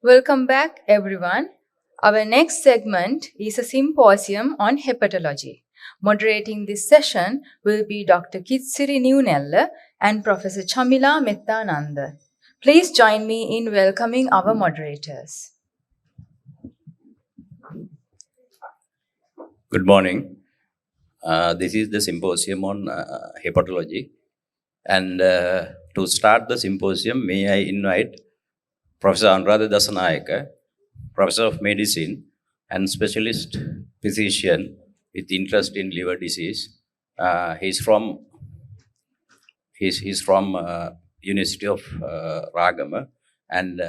Welcome back, everyone. Our next segment is a symposium on hepatology. Moderating this session will be Dr. Kitsiri Niriella and Professor Chamila Mettananda. Please join me in welcoming our moderators. Good morning. This is the symposium on hepatology. And to start the symposium, may I invite Professor Anuradha Dassanayake, Professor of Medicine and Specialist Physician with interest in liver disease. He's from University of Ragama, and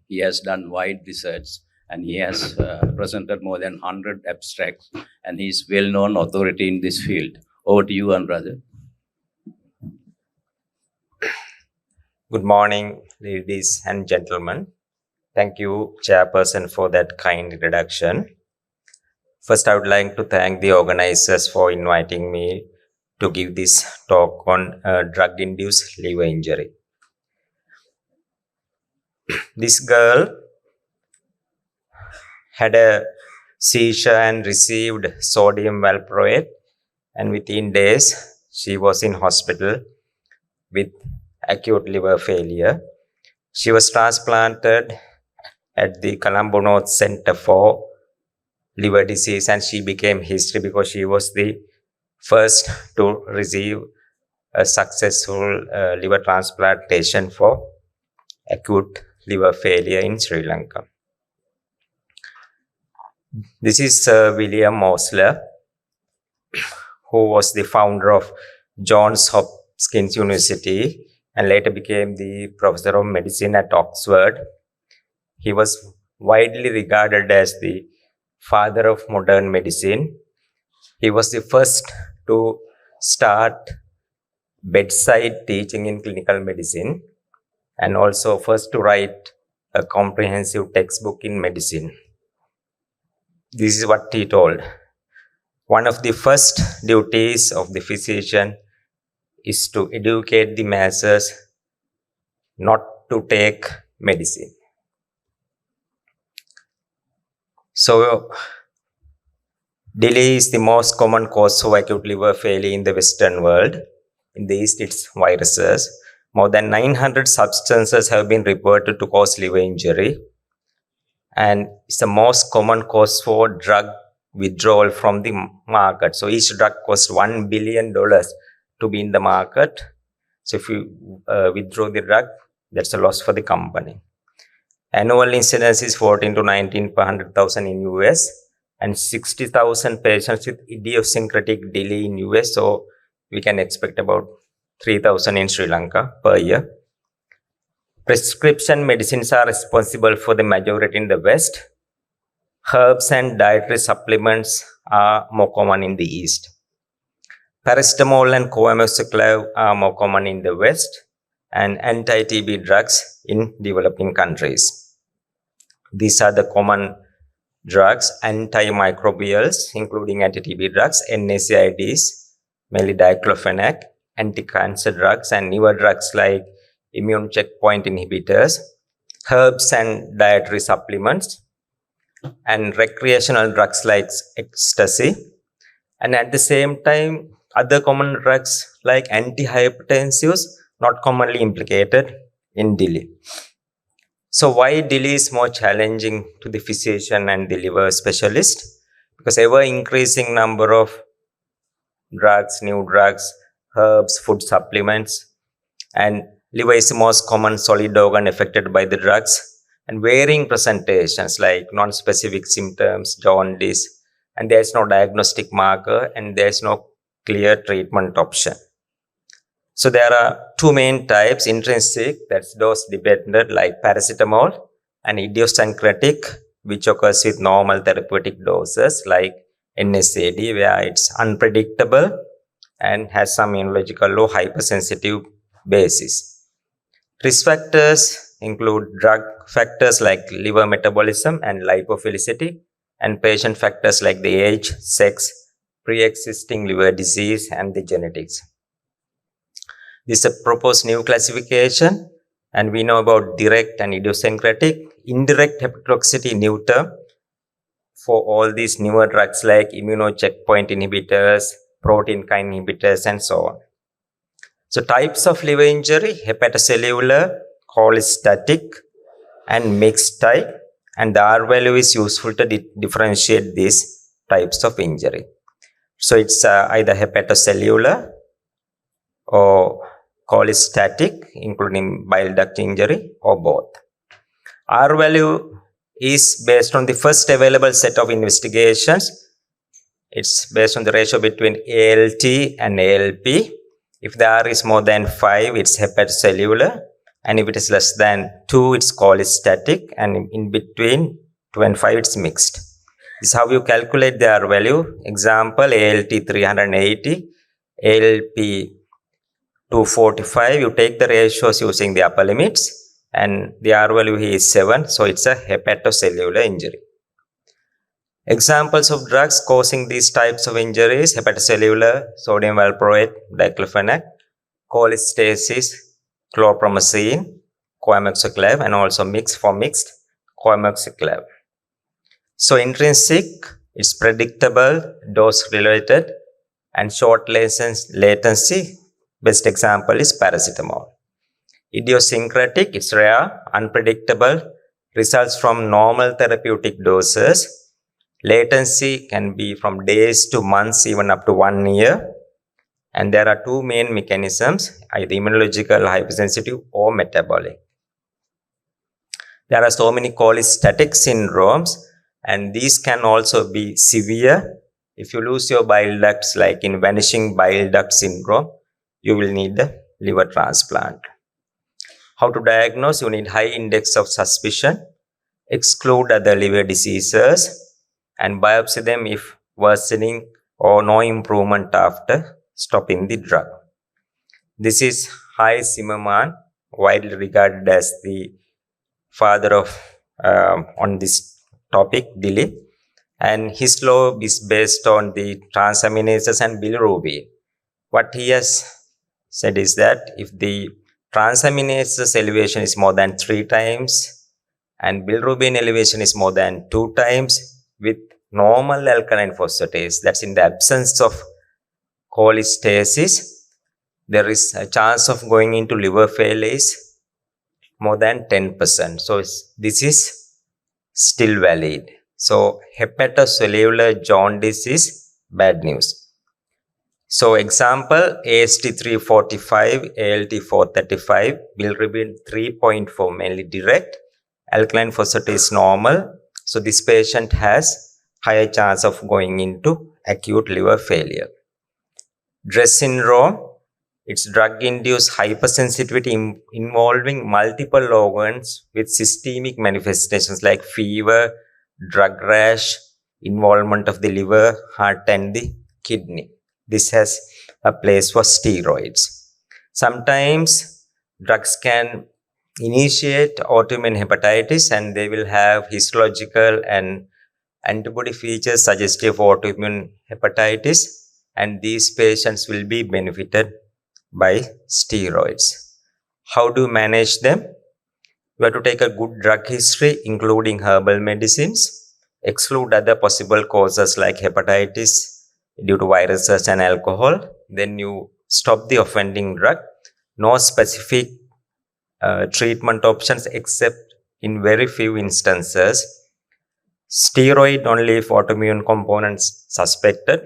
he has done wide research, and he has presented more than 100 abstracts, and he's well-known authority in this field. Over to you, Anuradha. Good morning, ladies and gentlemen. Thank you, Chairperson, for that kind introduction. First, I would like to thank the organizers for inviting me to give this talk on drug-induced liver injury. This girl had a seizure and received sodium valproate, and within days, she was in hospital with acute liver failure. She was transplanted at the Colombo North Center for Liver Disease, and she became history because she was the first to receive a successful liver transplantation for acute liver failure in Sri Lanka. This is Sir William Osler, who was the founder of Johns Hopkins University and later became the professor of medicine at Oxford. He was widely regarded as the father of modern medicine. He was the first to start bedside teaching in clinical medicine and also first to write a comprehensive textbook in medicine. This is what he told. One of the first duties of the physician is to educate the masses not to take medicine. So, delay is the most common cause of acute liver failure in the Western world. In the East, it's viruses. More than 900 substances have been reported to cause liver injury. And it's the most common cause for drug withdrawal from the market. So, each drug costs $1 billion to be in the market. So, if you withdraw the drug, that's a loss for the company. Annual incidence is 14 to 19 per 100,000 in US and 60,000 patients with idiosyncratic delay in US. So, we can expect about 3,000 in Sri Lanka per year. Prescription medicines are responsible for the majority in the West. Herbs and dietary supplements are more common in the East. Paracetamol and coamoxiclav are more common in the West, and anti-TB drugs in developing countries. These are the common drugs: antimicrobials, including anti-TB drugs, NSAIDs, mainly diclofenac, anti-cancer drugs, and newer drugs like immune checkpoint inhibitors, herbs and dietary supplements, and recreational drugs like ecstasy. And at the same time, other common drugs like antihypertensives, not commonly implicated in DILI. So why DILI is more challenging to the physician and the liver specialist? Because ever increasing number of drugs, new drugs, herbs, food supplements, and liver is the most common solid organ affected by the drugs, and varying presentations like non-specific symptoms, jaundice, and there is no diagnostic marker and there is no clear treatment option. So there are two main types: intrinsic, that's dose dependent like paracetamol, and idiosyncratic, which occurs with normal therapeutic doses like NSAID, where it's unpredictable and has some immunological or hypersensitive basis. Risk factors include drug factors like liver metabolism and lipophilicity, and patient factors like the age, sex, pre-existing liver disease, and the genetics. This is a proposed new classification, and we know about direct and idiosyncratic. indirect hepatotoxicity new term for all these newer drugs like immunocheckpoint inhibitors, protein kinase inhibitors, and so on. So types of liver injury: hepatocellular, cholestatic, and mixed type. And the R value is useful to differentiate these types of injury. So it's either hepatocellular or cholestatic, including bile duct injury, or both. R value is based on the first available set of investigations. It's based on the ratio between ALT and ALP. If the R is more than 5, it's hepatocellular. And if it is less than 2, it's cholestatic. And in between 2 and 5, it's mixed. This is how you calculate the R value. Example, ALT 380, ALP 245. You take the ratios using the upper limits. And the R value here is 7. So it's a hepatocellular injury. Examples of drugs causing these types of injuries: hepatocellular, sodium valproate, diclofenac; cholestasis, chlorpromazine, coamoxiclav; and also mixed, coamoxiclav. So intrinsic, it's predictable, dose related, and short latency. Best example is paracetamol. Idiosyncratic, it's rare, unpredictable, results from normal therapeutic doses. Latency can be from days to months, even up to 1 year. And there are two main mechanisms, either immunological, hypersensitive, or metabolic. There are so many cholestatic syndromes, and these can also be severe. If you lose your bile ducts, like in vanishing bile duct syndrome, you will need the liver transplant. How to diagnose? You need high index of suspicion, exclude other liver diseases, and biopsy them if worsening or no improvement after stopping the drug. This is Simcon, widely regarded as the father of on this topic, Dilip, and his law is based on the transaminases and bilirubin. What he has said is that if the transaminases elevation is more than 3 times and bilirubin elevation is more than 2 times with normal alkaline phosphatase, that's in the absence of cholestasis, there is a chance of going into liver failure is more than 10%. So this is still valid. So hepatocellular jaundice is bad news. So example, AST 345, ALT 435, bilirubin 3.4, mainly direct, alkaline phosphatase normal. So this patient has higher chance of going into acute liver failure. DRESS syndrome, it's drug-induced hypersensitivity involving multiple organs with systemic manifestations like fever, drug rash, involvement of the liver, heart, and the kidney. This has a place for steroids. Sometimes drugs can initiate autoimmune hepatitis and they will have histological and antibody features suggestive of autoimmune hepatitis, and these patients will be benefited by steroids. How do you manage them? You have to take a good drug history, including herbal medicines, exclude other possible causes like hepatitis due to viruses and alcohol. Then you stop the offending drug. No specific treatment options except in very few instances. Steroid only if autoimmune components suspected,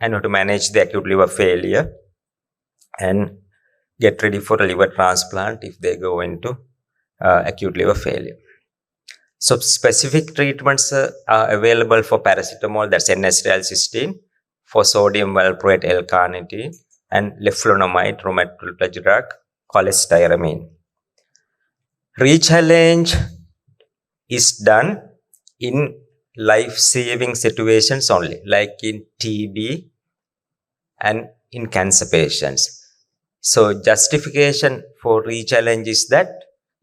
and you have to manage the acute liver failure and get ready for a liver transplant if they go into acute liver failure. So specific treatments are available for paracetamol, that's N-acetylcysteine, for sodium valproate L-carnitine, and leflunomide, rheumatology drug, cholestyramine. Re-challenge is done in life-saving situations only, like in TB and in cancer patients. So justification for re-challenge is that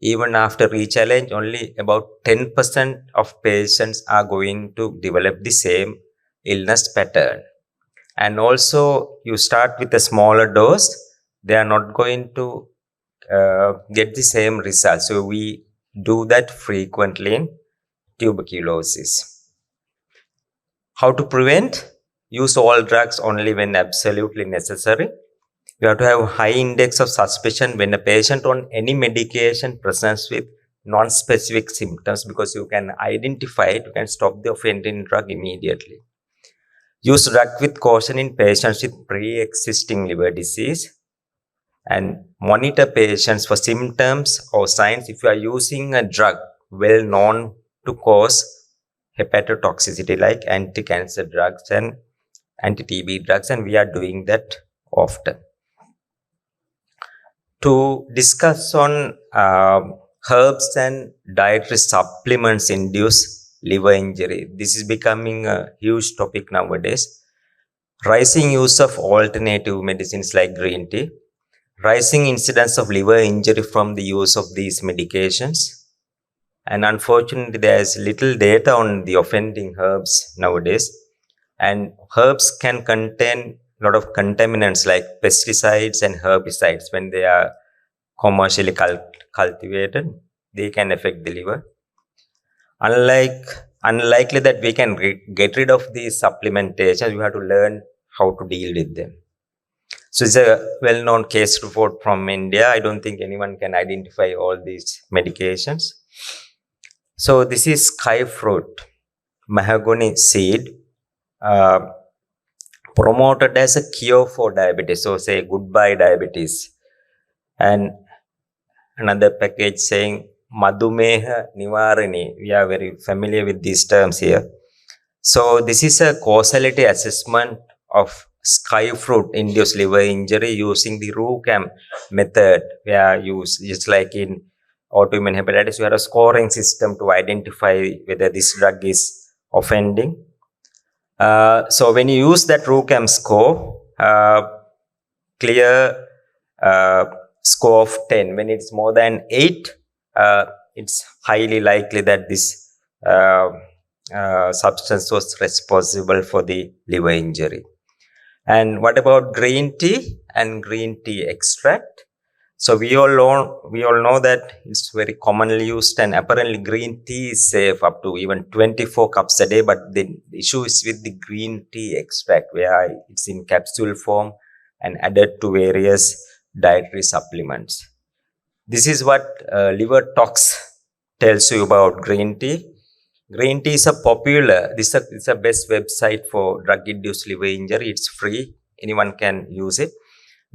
even after re-challenge, only about 10% of patients are going to develop the same illness pattern. And also, you start with a smaller dose, they are not going to get the same result. So we do that frequently in tuberculosis. How to prevent? Use all drugs only when absolutely necessary. You have to have high index of suspicion when a patient on any medication presents with non-specific symptoms, because you can identify it, you can stop the offending drug immediately. Use drug with caution in patients with pre-existing liver disease, and monitor patients for symptoms or signs if you are using a drug well known to cause hepatotoxicity, like anti-cancer drugs and anti-TB drugs, and we are doing that often. To discuss on herbs and dietary supplements induce liver injury. This is becoming a huge topic nowadays. Rising use of alternative medicines like green tea. Rising incidence of liver injury from the use of these medications. And unfortunately, there is little data on the offending herbs nowadays. And herbs can contain a lot of contaminants like pesticides and herbicides. When they are commercially cultivated, they can affect the liver. Unlikely that we can get rid of these supplementations, we have to learn how to deal with them. So it's a well-known case report from India. I don't think anyone can identify all these medications. So this is sky fruit, mahogany seed, promoted as a cure for diabetes. So say goodbye diabetes. And another package saying Madhumeha Nivarani. We are very familiar with these terms here. So this is a causality assessment of sky fruit induced liver injury using the RUCAM method. We are used just like in autoimmune hepatitis. We have a scoring system to identify whether this drug is offending. So when you use that RUCAM score, clear score of 10. When it's more than 8, it's highly likely that this substance was responsible for the liver injury. And what about green tea and green tea extract? So we all know that it's very commonly used, and apparently green tea is safe up to even 24 cups a day. But the issue is with the green tea extract, where it's in capsule form and added to various dietary supplements. This is what Liver Tox tells you about green tea. Green tea is a popular, this is a best website for drug-induced liver injury. It's free. Anyone can use it.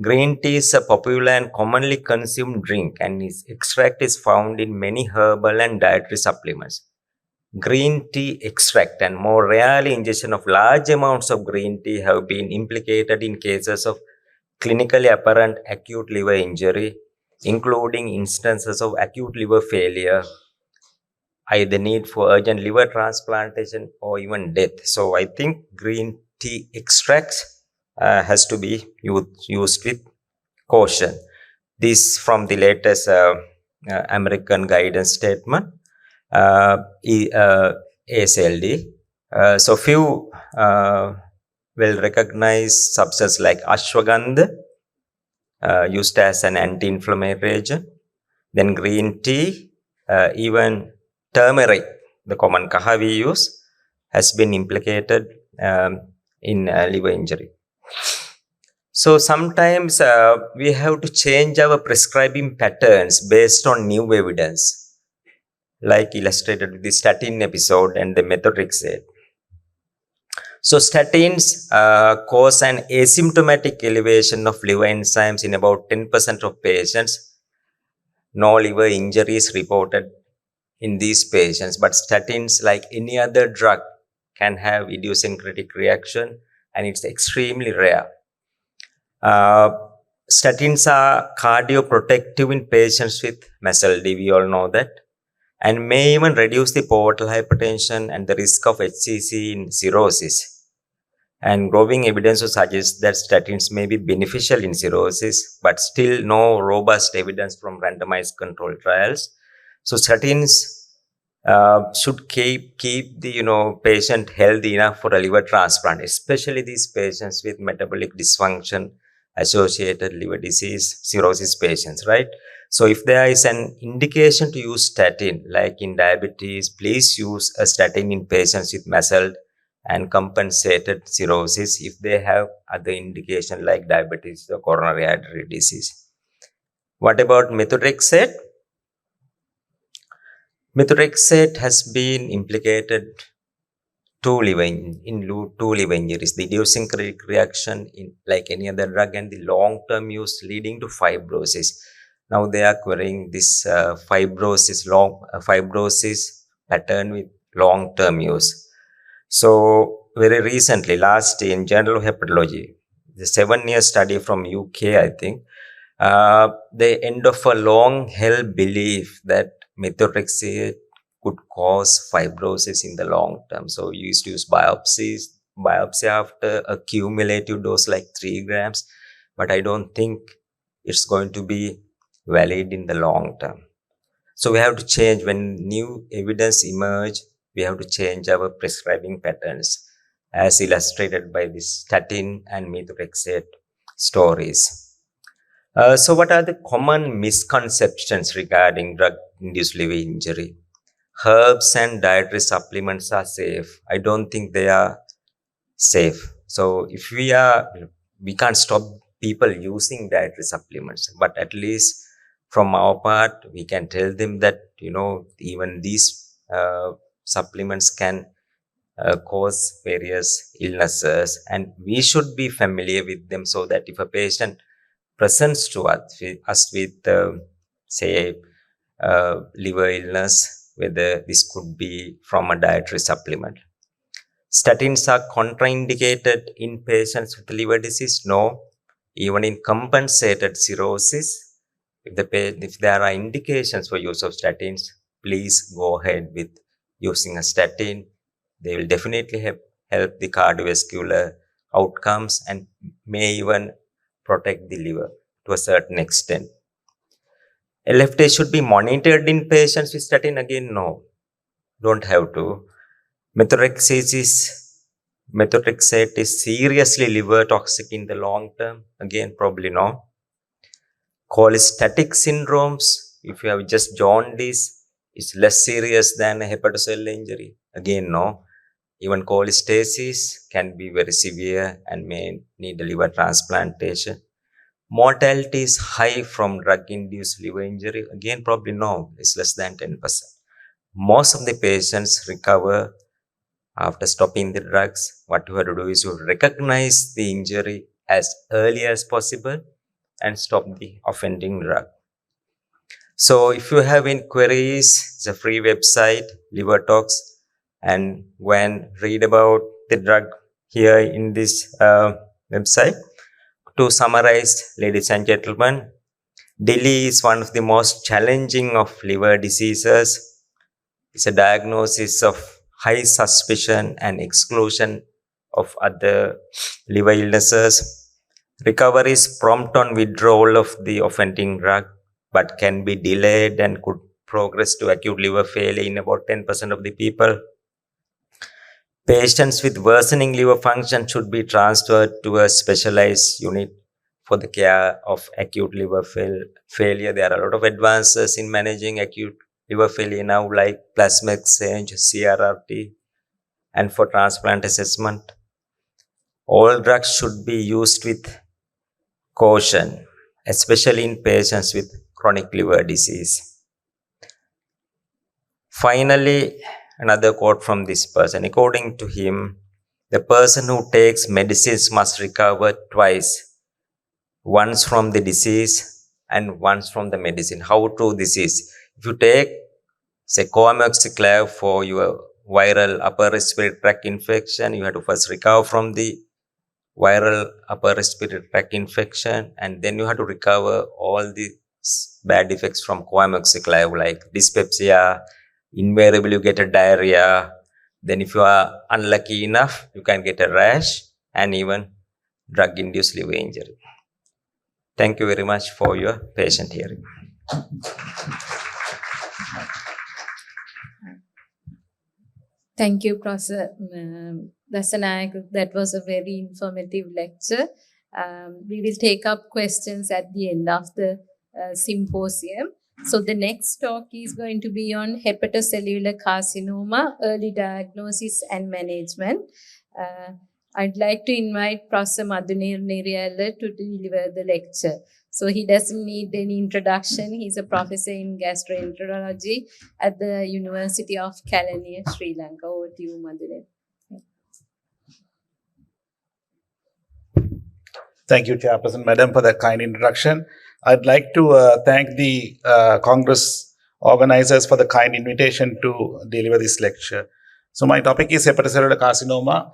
Green tea is a popular and commonly consumed drink, and its extract is found in many herbal and dietary supplements. Green tea extract and more rarely ingestion of large amounts of green tea have been implicated in cases of clinically apparent acute liver injury, including instances of acute liver failure, either need for urgent liver transplantation or even death. So I think green tea extracts has to be used with caution. This from the latest American guidance statement, ASLD. So few well-recognized substances like ashwagandha, used as an anti-inflammatory agent, then green tea, even turmeric, the common kaha we use, has been implicated in liver injury. So sometimes we have to change our prescribing patterns based on new evidence, like illustrated with the statin episode and the methotrexate. So statins cause an asymptomatic elevation of liver enzymes in about 10% of patients. No liver injury is reported in these patients, but statins, like any other drug, can have idiosyncratic reaction, and it's extremely rare. Statins are cardioprotective in patients with MASLD, we all know that, and may even reduce the portal hypertension and the risk of HCC in cirrhosis. And growing evidence suggests that statins may be beneficial in cirrhosis, but still no robust evidence from randomized controlled trials. So statins should keep the patient healthy enough for a liver transplant, especially these patients with metabolic dysfunction associated liver disease, cirrhosis patients, right? So if there is an indication to use statin, like in diabetes, please use a statin in patients with MASLD and compensated cirrhosis if they have other indication like diabetes or coronary artery disease. What about methotrexate? Methotrexate has been implicated two liver injuries, the idiosyncratic reaction in like any other drug and the long-term use leading to fibrosis. Now they are querying this fibrosis pattern with long-term use. So very recently, last in Journal of Hepatology, the 7-year study from UK, I think, the end of a long-held belief that methotrexate could cause fibrosis in the long term. So you used to use biopsy after a cumulative dose like 3 grams, but I don't think it's going to be valid in the long term. So we have to change when new evidence emerge. We have to change our prescribing patterns, as illustrated by this statin and methotrexate stories. So what are the common misconceptions regarding drug-induced liver injury? Herbs and dietary supplements are safe. I don't think they are safe. So if we can't stop people using dietary supplements, but at least from our part, we can tell them that, even these supplements can cause various illnesses, and we should be familiar with them so that if a patient presents to us with, say, liver illness, whether this could be from a dietary supplement. Statins are contraindicated in patients with liver disease? No. Even in compensated cirrhosis, if there are indications for use of statins, please go ahead with using a statin. They will definitely help the cardiovascular outcomes and may even protect the liver to a certain extent. LFT should be monitored in patients with statin? Again, no, don't have to. Methotrexate is seriously liver toxic in the long term? Again, probably no. Cholestatic syndromes, if you have just jaundice, is less serious than a hepatocellular injury? Again, no. Even cholestasis can be very severe and may need a liver transplantation. Mortality is high from drug-induced liver injury? Again, probably no, it's less than 10%. Most of the patients recover after stopping the drugs. What you have to do is you recognize the injury as early as possible and stop the offending drug. So if you have any queries, it's a free website, LiverTalks, and go and read about the drug here in this website. To summarize, ladies and gentlemen, DILI is one of the most challenging of liver diseases. It's a diagnosis of high suspicion and exclusion of other liver illnesses. Recovery is prompt on withdrawal of the offending drug, but can be delayed and could progress to acute liver failure in about 10% of the people. Patients with worsening liver function should be transferred to a specialized unit for the care of acute liver failure. There are a lot of advances in managing acute liver failure now, like plasma exchange, CRRT, and for transplant assessment. All drugs should be used with caution, especially in patients with chronic liver disease. Finally, another quote from this person. According to him, the person who takes medicines must recover twice, once from the disease and once from the medicine. How true this is? If you take, say, coamoxiclav for your viral upper respiratory tract infection, you have to first recover from the viral upper respiratory tract infection, and then you have to recover all the bad effects from coamoxiclav, like dyspepsia. Invariably you get a diarrhea. Then if you are unlucky enough, you can get a rash and even drug-induced liver injury. Thank you very much for your patient hearing. Thank you, Prasad. Dassanayake. That was a very informative lecture. We will take up questions at the end of the symposium. So the next talk is going to be on hepatocellular carcinoma, early diagnosis and management. I'd like to invite Professor Madunil Niriella to deliver the lecture. So he doesn't need any introduction. He's a professor in gastroenterology at the University of Kelaniya, Sri Lanka. Over to you, Madunil. Thank you, Chairperson Madam, for that kind introduction. I'd like to thank the Congress organizers for the kind invitation to deliver this lecture. So my topic is hepatocellular carcinoma,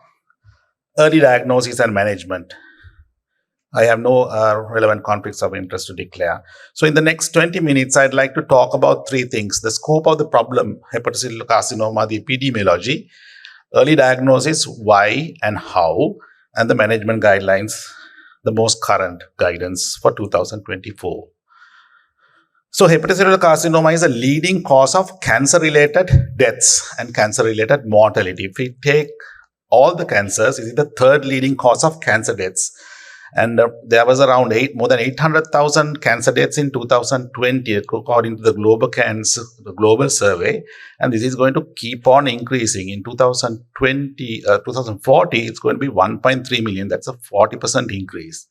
early diagnosis and management. I have no relevant conflicts of interest to declare. So in the next 20 minutes, I'd like to talk about three things: the scope of the problem, hepatocellular carcinoma, the epidemiology, early diagnosis, why and how, and the management guidelines, the most current guidance for 2024. So hepatocellular carcinoma is a leading cause of cancer-related deaths and cancer-related mortality. If we take all the cancers, it is the third leading cause of cancer deaths. And there was around more than 800,000 cancer deaths in 2020, according to the global survey. And this is going to keep on increasing. In 2040, it's going to be 1.3 million. That's a 40% increase.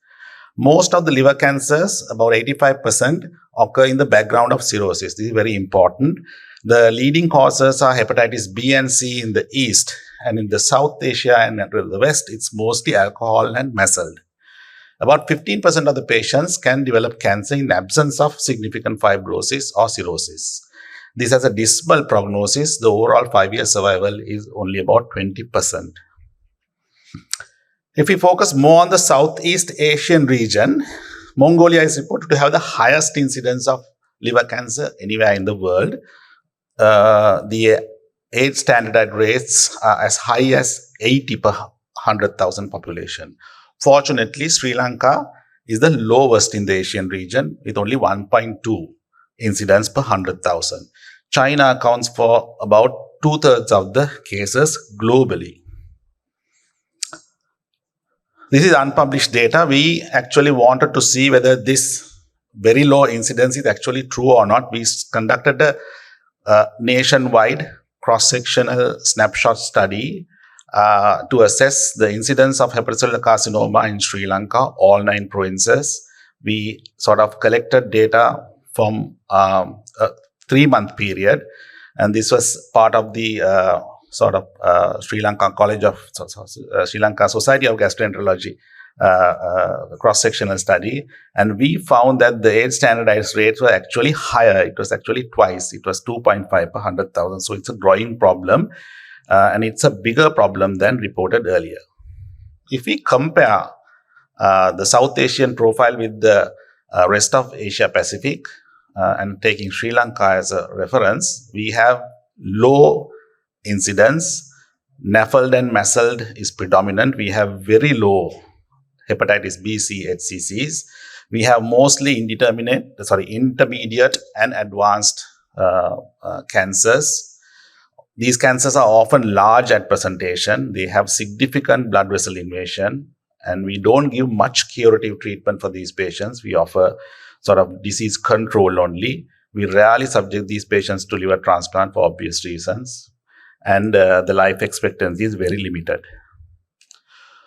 Most of the liver cancers, about 85%, occur in the background of cirrhosis. This is very important. The leading causes are hepatitis B and C in the east. And in the South Asia and the west, it's mostly alcohol and MESLD. About 15% of the patients can develop cancer in absence of significant fibrosis or cirrhosis. This has a dismal prognosis. The overall 5-year survival is only about 20%. If we focus more on the Southeast Asian region, Mongolia is reported to have the highest incidence of liver cancer anywhere in the world. The age standardized rates are as high as 80 per 100,000 population. Fortunately, Sri Lanka is the lowest in the Asian region with only 1.2 incidence per 100,000. China accounts for about 2/3 of the cases globally. This is unpublished data. We actually wanted to see whether this very low incidence is actually true or not. We conducted a nationwide cross-sectional snapshot study to assess the incidence of hepatocellular carcinoma in Sri Lanka, all 9 provinces. We sort of collected data from a 3-month period, and this was part of the Sri Lanka Sri Lanka Society of Gastroenterology cross-sectional study, and we found that the age standardized rates were actually higher. It was actually twice. It was 2.5 per 100,000. So it's a growing problem. And it's a bigger problem than reported earlier. If we compare the South Asian profile with the rest of Asia Pacific and taking Sri Lanka as a reference, we have low incidence. NAFLD and MESLD is predominant. We have very low hepatitis B, C, HCCs. We have mostly intermediate and advanced cancers. These cancers are often large at presentation. They have significant blood vessel invasion, and we don't give much curative treatment for these patients. We offer sort of disease control only. We rarely subject these patients to liver transplant for obvious reasons, and the life expectancy is very limited.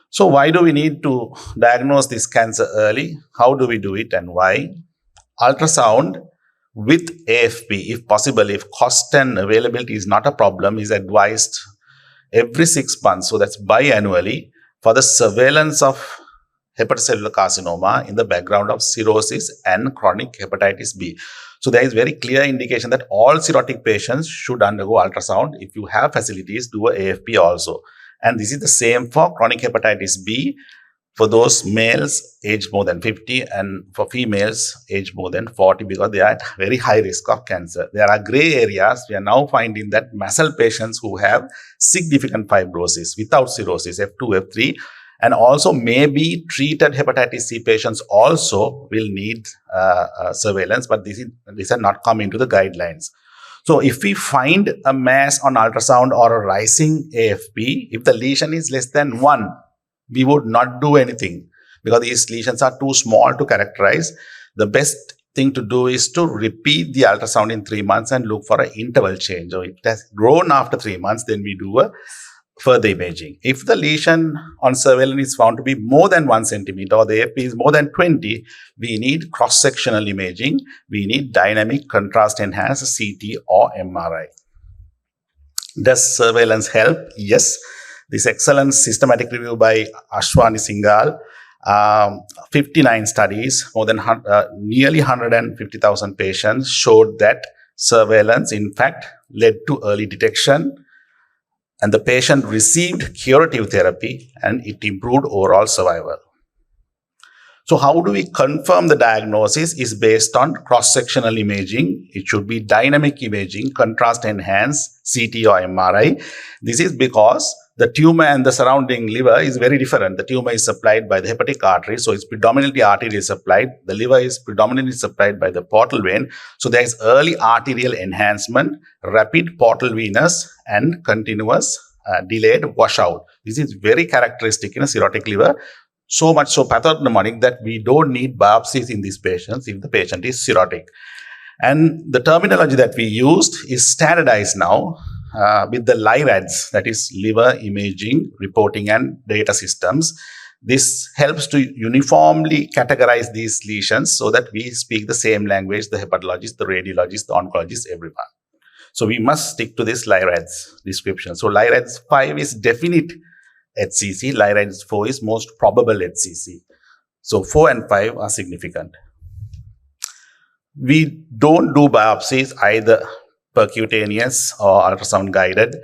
So why do we need to diagnose this cancer early? How do we do it and why? Ultrasound with AFP, if possible, if cost and availability is not a problem, is advised every 6 months, so that's biannually, for the surveillance of hepatocellular carcinoma in the background of cirrhosis and chronic hepatitis B. So there is very clear indication that all cirrhotic patients should undergo ultrasound. If you have facilities, do a AFP also. And this is the same for chronic hepatitis B, for those males aged more than 50 and for females aged more than 40, because they are at very high risk of cancer. There are gray areas. We are now finding that MESLD patients who have significant fibrosis without cirrhosis, F2, F3, and also maybe treated hepatitis C patients also will need surveillance, but this has not come into the guidelines. So if we find a mass on ultrasound or a rising AFP, if the lesion is less than 1, we would not do anything. because these lesions are too small to characterize. The best thing to do is to repeat the ultrasound in 3 months and look for an interval change. So if it has grown after 3 months, then we do a further imaging. If the lesion on surveillance is found to be more than 1 centimeter or the AFP is more than 20, we need cross-sectional imaging. We need dynamic contrast enhanced CT or MRI. Does surveillance help? Yes. This excellent systematic review by Ashwani Singhal, 59 studies, more than nearly 150,000 patients showed that surveillance, in fact, led to early detection, and the patient received curative therapy and it improved overall survival. So how do we confirm the diagnosis is based on cross-sectional imaging. It should be dynamic imaging, contrast enhanced, CT or MRI. This is because the tumor and the surrounding liver is very different. The tumor is supplied by the hepatic artery, so it's predominantly arterial supplied. The liver is predominantly supplied by the portal vein. So there is early arterial enhancement, rapid portal venous, and continuous delayed washout. This is very characteristic in a cirrhotic liver. So much so pathognomonic that we don't need biopsies in these patients if the patient is cirrhotic. And the terminology that we used is standardized now with the LIRADS, that is Liver Imaging Reporting and Data Systems. This helps to uniformly categorize these lesions so that we speak the same language, the hepatologist, the radiologist, the oncologist, everyone. So we must stick to this LIRADS description. So LIRADS 5 is definite HCC, LIRADS 4 is most probable HCC. So 4 and 5 are significant. We don't do biopsies either percutaneous or ultrasound guided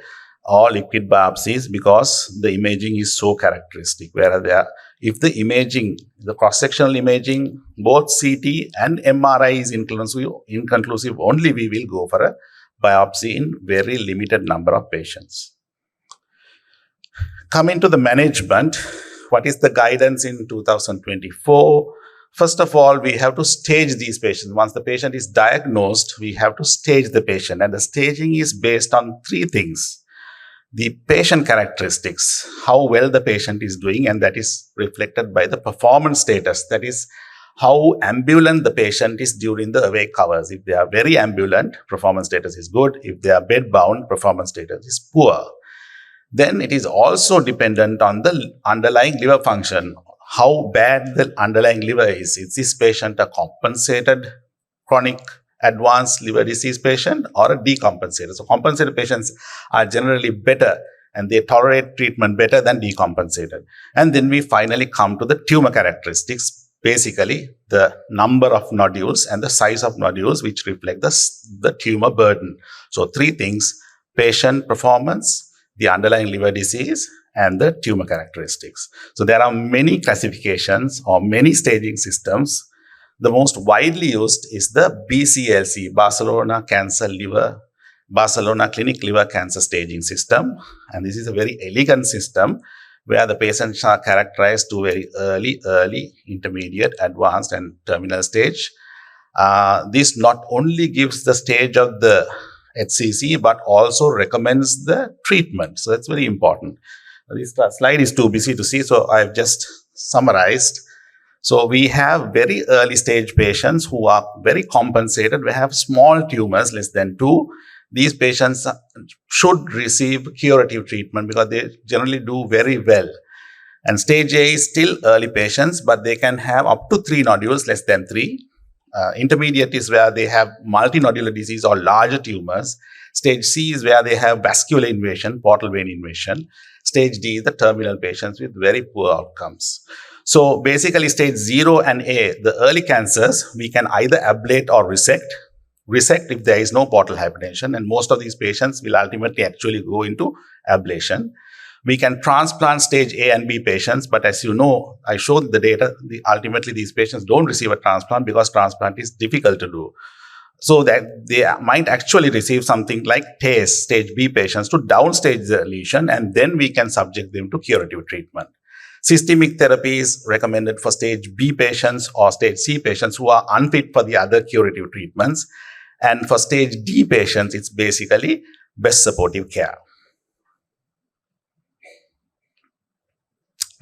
or liquid biopsies because the imaging is so characteristic. Whereas if the imaging, the cross-sectional imaging, both CT and MRI is inconclusive, only we will go for a biopsy in very limited number of patients. Coming to the management, what is the guidance in 2024? First of all, we have to stage these patients. Once the patient is diagnosed, we have to stage the patient. And the staging is based on 3 things. The patient characteristics, how well the patient is doing, and that is reflected by the performance status. That is, how ambulant the patient is during the awake hours. If they are very ambulant, performance status is good. If they are bedbound, performance status is poor. Then it is also dependent on the underlying liver function. How bad the underlying liver is. Is this patient a compensated chronic advanced liver disease patient or a decompensated? So compensated patients are generally better and they tolerate treatment better than decompensated. And then we finally come to the tumor characteristics, basically the number of nodules and the size of nodules which reflect the tumor burden. So 3 things: patient performance, the underlying liver disease, and the tumor characteristics. So there are many classifications or many staging systems. The most widely used is the BCLC, Barcelona Clinic Liver Cancer Staging System. And this is a very elegant system where the patients are characterized to very early, intermediate, advanced, and terminal stage. This not only gives the stage of the HCC, but also recommends the treatment. So that's very important. This slide is too busy to see, so I've just summarized. So we have very early stage patients who are very compensated. We have small tumors, less than 2. These patients should receive curative treatment because they generally do very well. And stage A is still early patients, but they can have up to 3 nodules, less than 3. Intermediate is where they have multinodular disease or larger tumors. Stage C is where they have vascular invasion, portal vein invasion. Stage D is the terminal patients with very poor outcomes. So basically stage 0 and A, the early cancers, we can either ablate or resect. Resect if there is no portal hypertension, and most of these patients will ultimately actually go into ablation. We can transplant stage A and B patients, but as you know, I showed the data, ultimately these patients don't receive a transplant because transplant is difficult to do. So that they might actually receive something like TACE, stage B patients, to downstage the lesion, and then we can subject them to curative treatment. Systemic therapy is recommended for stage B patients or stage C patients who are unfit for the other curative treatments. And for stage D patients, it's basically best supportive care.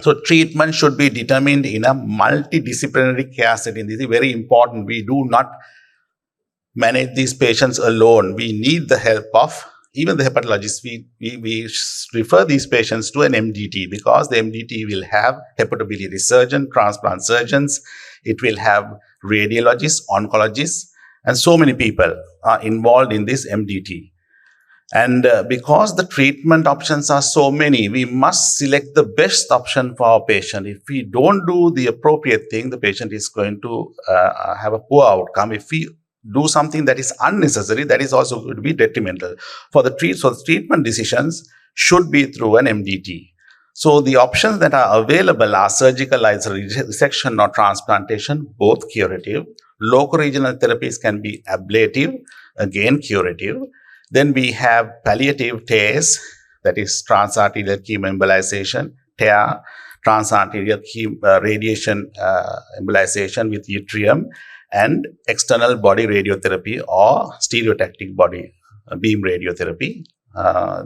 So treatment should be determined in a multidisciplinary care setting. This is very important. We do not manage these patients alone. We need the help of even the hepatologists. We refer these patients to an MDT, because the MDT will have hepatobiliary surgeon, transplant surgeons. It will have radiologists, oncologists, and so many people are involved in this MDT. And because the treatment options are so many, we must select the best option for our patient. If we don't do the appropriate thing, the patient is going to have a poor outcome. If we do something that is unnecessary, that is also going to be detrimental. So the treatment decisions should be through an MDT. So the options that are available are surgical resection or transplantation, both curative. Local regional therapies can be ablative, again curative. Then we have palliative TAES, that is transarterial chemoembolization, TAER, transarterial radiation embolization with yttrium, and external body radiotherapy or stereotactic body beam radiotherapy.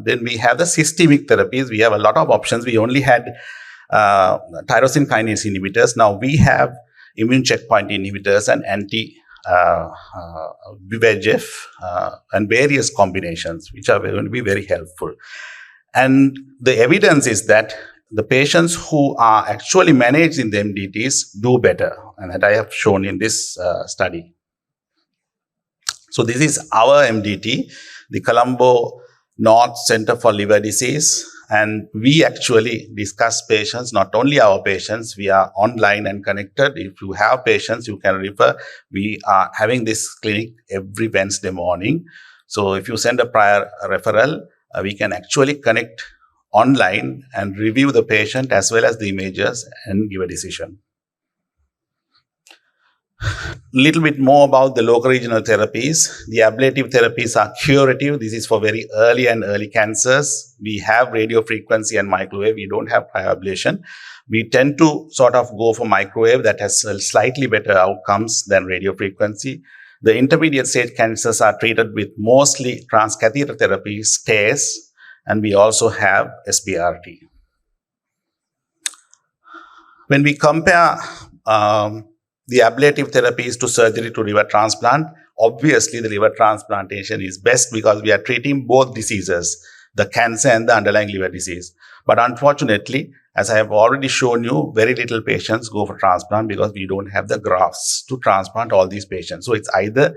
Then we have the systemic therapies. We have a lot of options. We only had tyrosine kinase inhibitors. Now we have immune checkpoint inhibitors and VEGF and various combinations, which are going to be very helpful. And the evidence is that the patients who are actually managed in the MDTs do better, and that I have shown in this study. So this is our MDT, the Colombo North Center for Liver Disease. And we actually discuss patients, not only our patients, we are online and connected. If you have patients, you can refer. We are having this clinic every Wednesday morning. So if you send a prior referral, we can actually connect online and review the patient as well as the images and give a decision. Little bit more about the local regional therapies. The ablative therapies are curative. This is for very early cancers. We have radiofrequency and microwave. We don't have cryoablation. We tend to sort of go for microwave that has slightly better outcomes than radiofrequency. The intermediate stage cancers are treated with mostly transcatheter therapies, TAES, and we also have SBRT. When we compare the ablative therapies to surgery to liver transplant, obviously the liver transplantation is best because we are treating both diseases, the cancer and the underlying liver disease. But unfortunately, as I have already shown you, very little patients go for transplant because we don't have the grafts to transplant all these patients. So it's either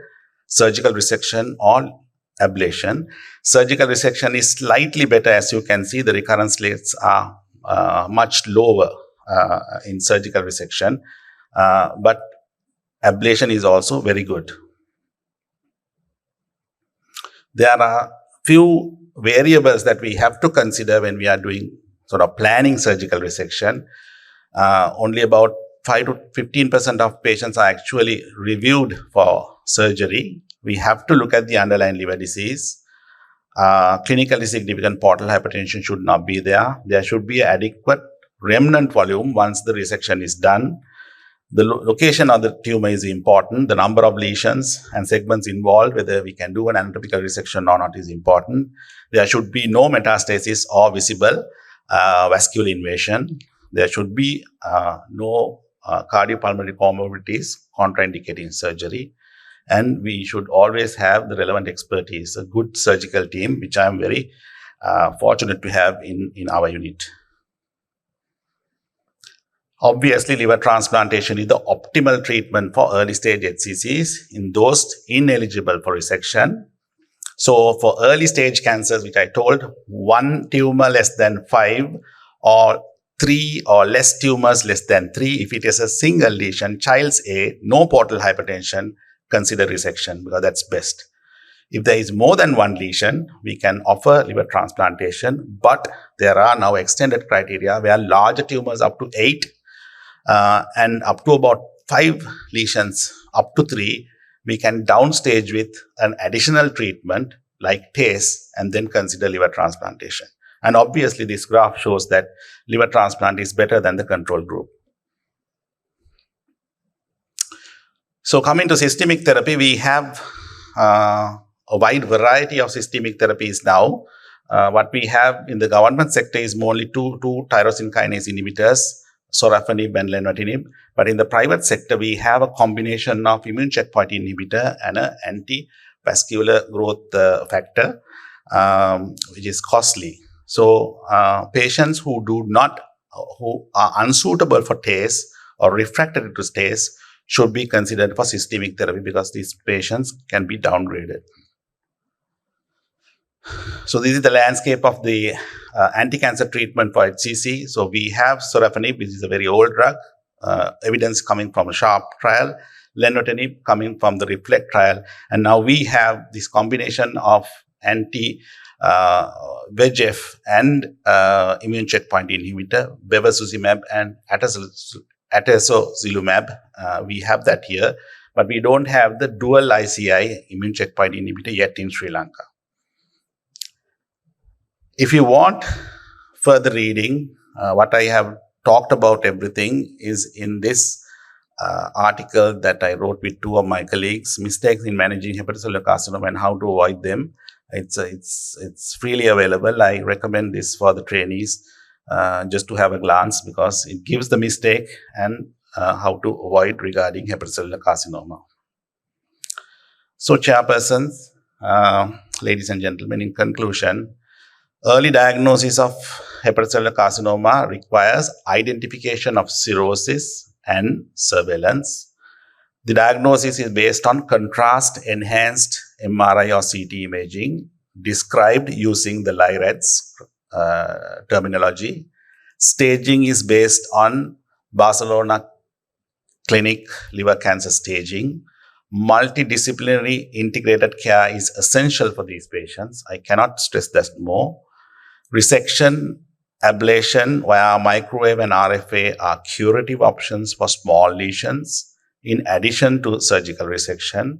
surgical resection or ablation. Surgical resection is slightly better. As you can see, the recurrence rates are much lower in surgical resection. But ablation is also very good. There are few variables that we have to consider when we are doing sort of planning surgical resection. Only about 5 to 15% of patients are actually reviewed for surgery. We have to look at the underlying liver disease. Clinically significant portal hypertension should not be there. There should be adequate remnant volume once the resection is done. The location of the tumor is important. The number of lesions and segments involved, whether we can do an anatomical resection or not, is important. There should be no metastasis or visible vascular invasion. There should be no cardiopulmonary comorbidities contraindicating surgery. And we should always have the relevant expertise, a good surgical team, which I am very fortunate to have in our unit. Obviously, liver transplantation is the optimal treatment for early stage HCCs in those ineligible for resection. So for early stage cancers, which I told, 1 tumor less than 5 or 3 or less tumors less than 3. If it is a single lesion, child's A, no portal hypertension, consider resection because that's best. If there is more than 1 lesion, we can offer liver transplantation, but there are now extended criteria where larger tumors up to 8 and up to about 5 lesions, up to 3, we can downstage with an additional treatment like TAES and then consider liver transplantation. And obviously, this graph shows that liver transplant is better than the control group. So coming to systemic therapy, we have a wide variety of systemic therapies now. What we have in the government sector is only two tyrosine kinase inhibitors, sorafenib and lenvatinib. But in the private sector, we have a combination of immune checkpoint inhibitor and an anti-vascular growth factor, which is costly. So patients who are unsuitable for TACE or refractory to TACE should be considered for systemic therapy because these patients can be downgraded. So this is the landscape of the anti-cancer treatment for HCC. So we have sorafenib, which is a very old drug, evidence coming from a SHARP trial, lenvatinib coming from the REFLECT trial, and now we have this combination of anti-VEGF and immune checkpoint inhibitor, bevacizumab and atezolizumab. We have that here, but we don't have the dual ICI immune checkpoint inhibitor yet in Sri Lanka. If you want further reading, what I have talked about everything is in this article that I wrote with two of my colleagues, Mistakes in Managing Hepatocellular Carcinoma and How to Avoid Them. It's freely available. I recommend this for the trainees just to have a glance because it gives the mistake and how to avoid regarding hepatocellular carcinoma. So, chairpersons, ladies and gentlemen, in conclusion, early diagnosis of hepatocellular carcinoma requires identification of cirrhosis and surveillance. The diagnosis is based on contrast-enhanced MRI or CT imaging described using the LIRADS terminology. Staging is based on Barcelona Clinic liver cancer staging. Multidisciplinary integrated care is essential for these patients. I cannot stress that more. Resection, ablation via microwave and RFA are curative options for small lesions in addition to surgical resection.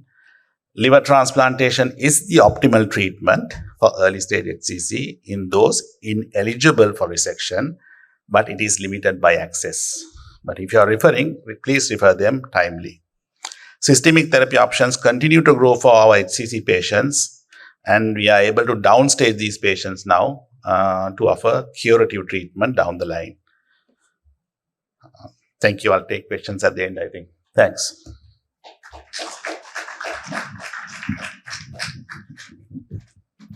Liver transplantation is the optimal treatment for early stage HCC in those ineligible for resection, but it is limited by access. But if you are referring, please refer them timely. Systemic therapy options continue to grow for our HCC patients, and we are able to downstage these patients now to offer curative treatment down the line. Thank you. I'll take questions at the end, I think. Thanks.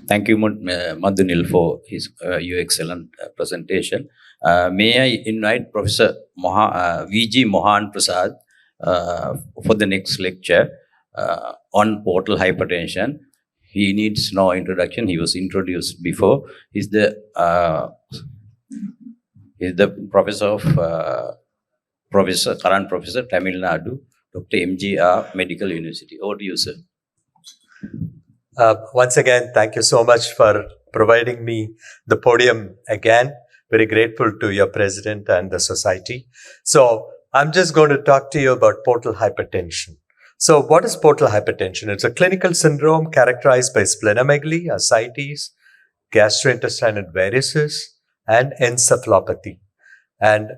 Thank you, Madunil, for your excellent presentation. May I invite Professor V.G. Mohan Prasad for the next lecture on portal hypertension. He needs no introduction. He was introduced before. He's the professor of current professor, Tamil Nadu, Dr. MGR Medical University. Over to you, sir. Once again, thank you so much for providing me the podium again. Very grateful to your president and the society. So I'm just going to talk to you about portal hypertension. So what is portal hypertension? It's a clinical syndrome characterized by splenomegaly, ascites, gastrointestinal varices, and encephalopathy. And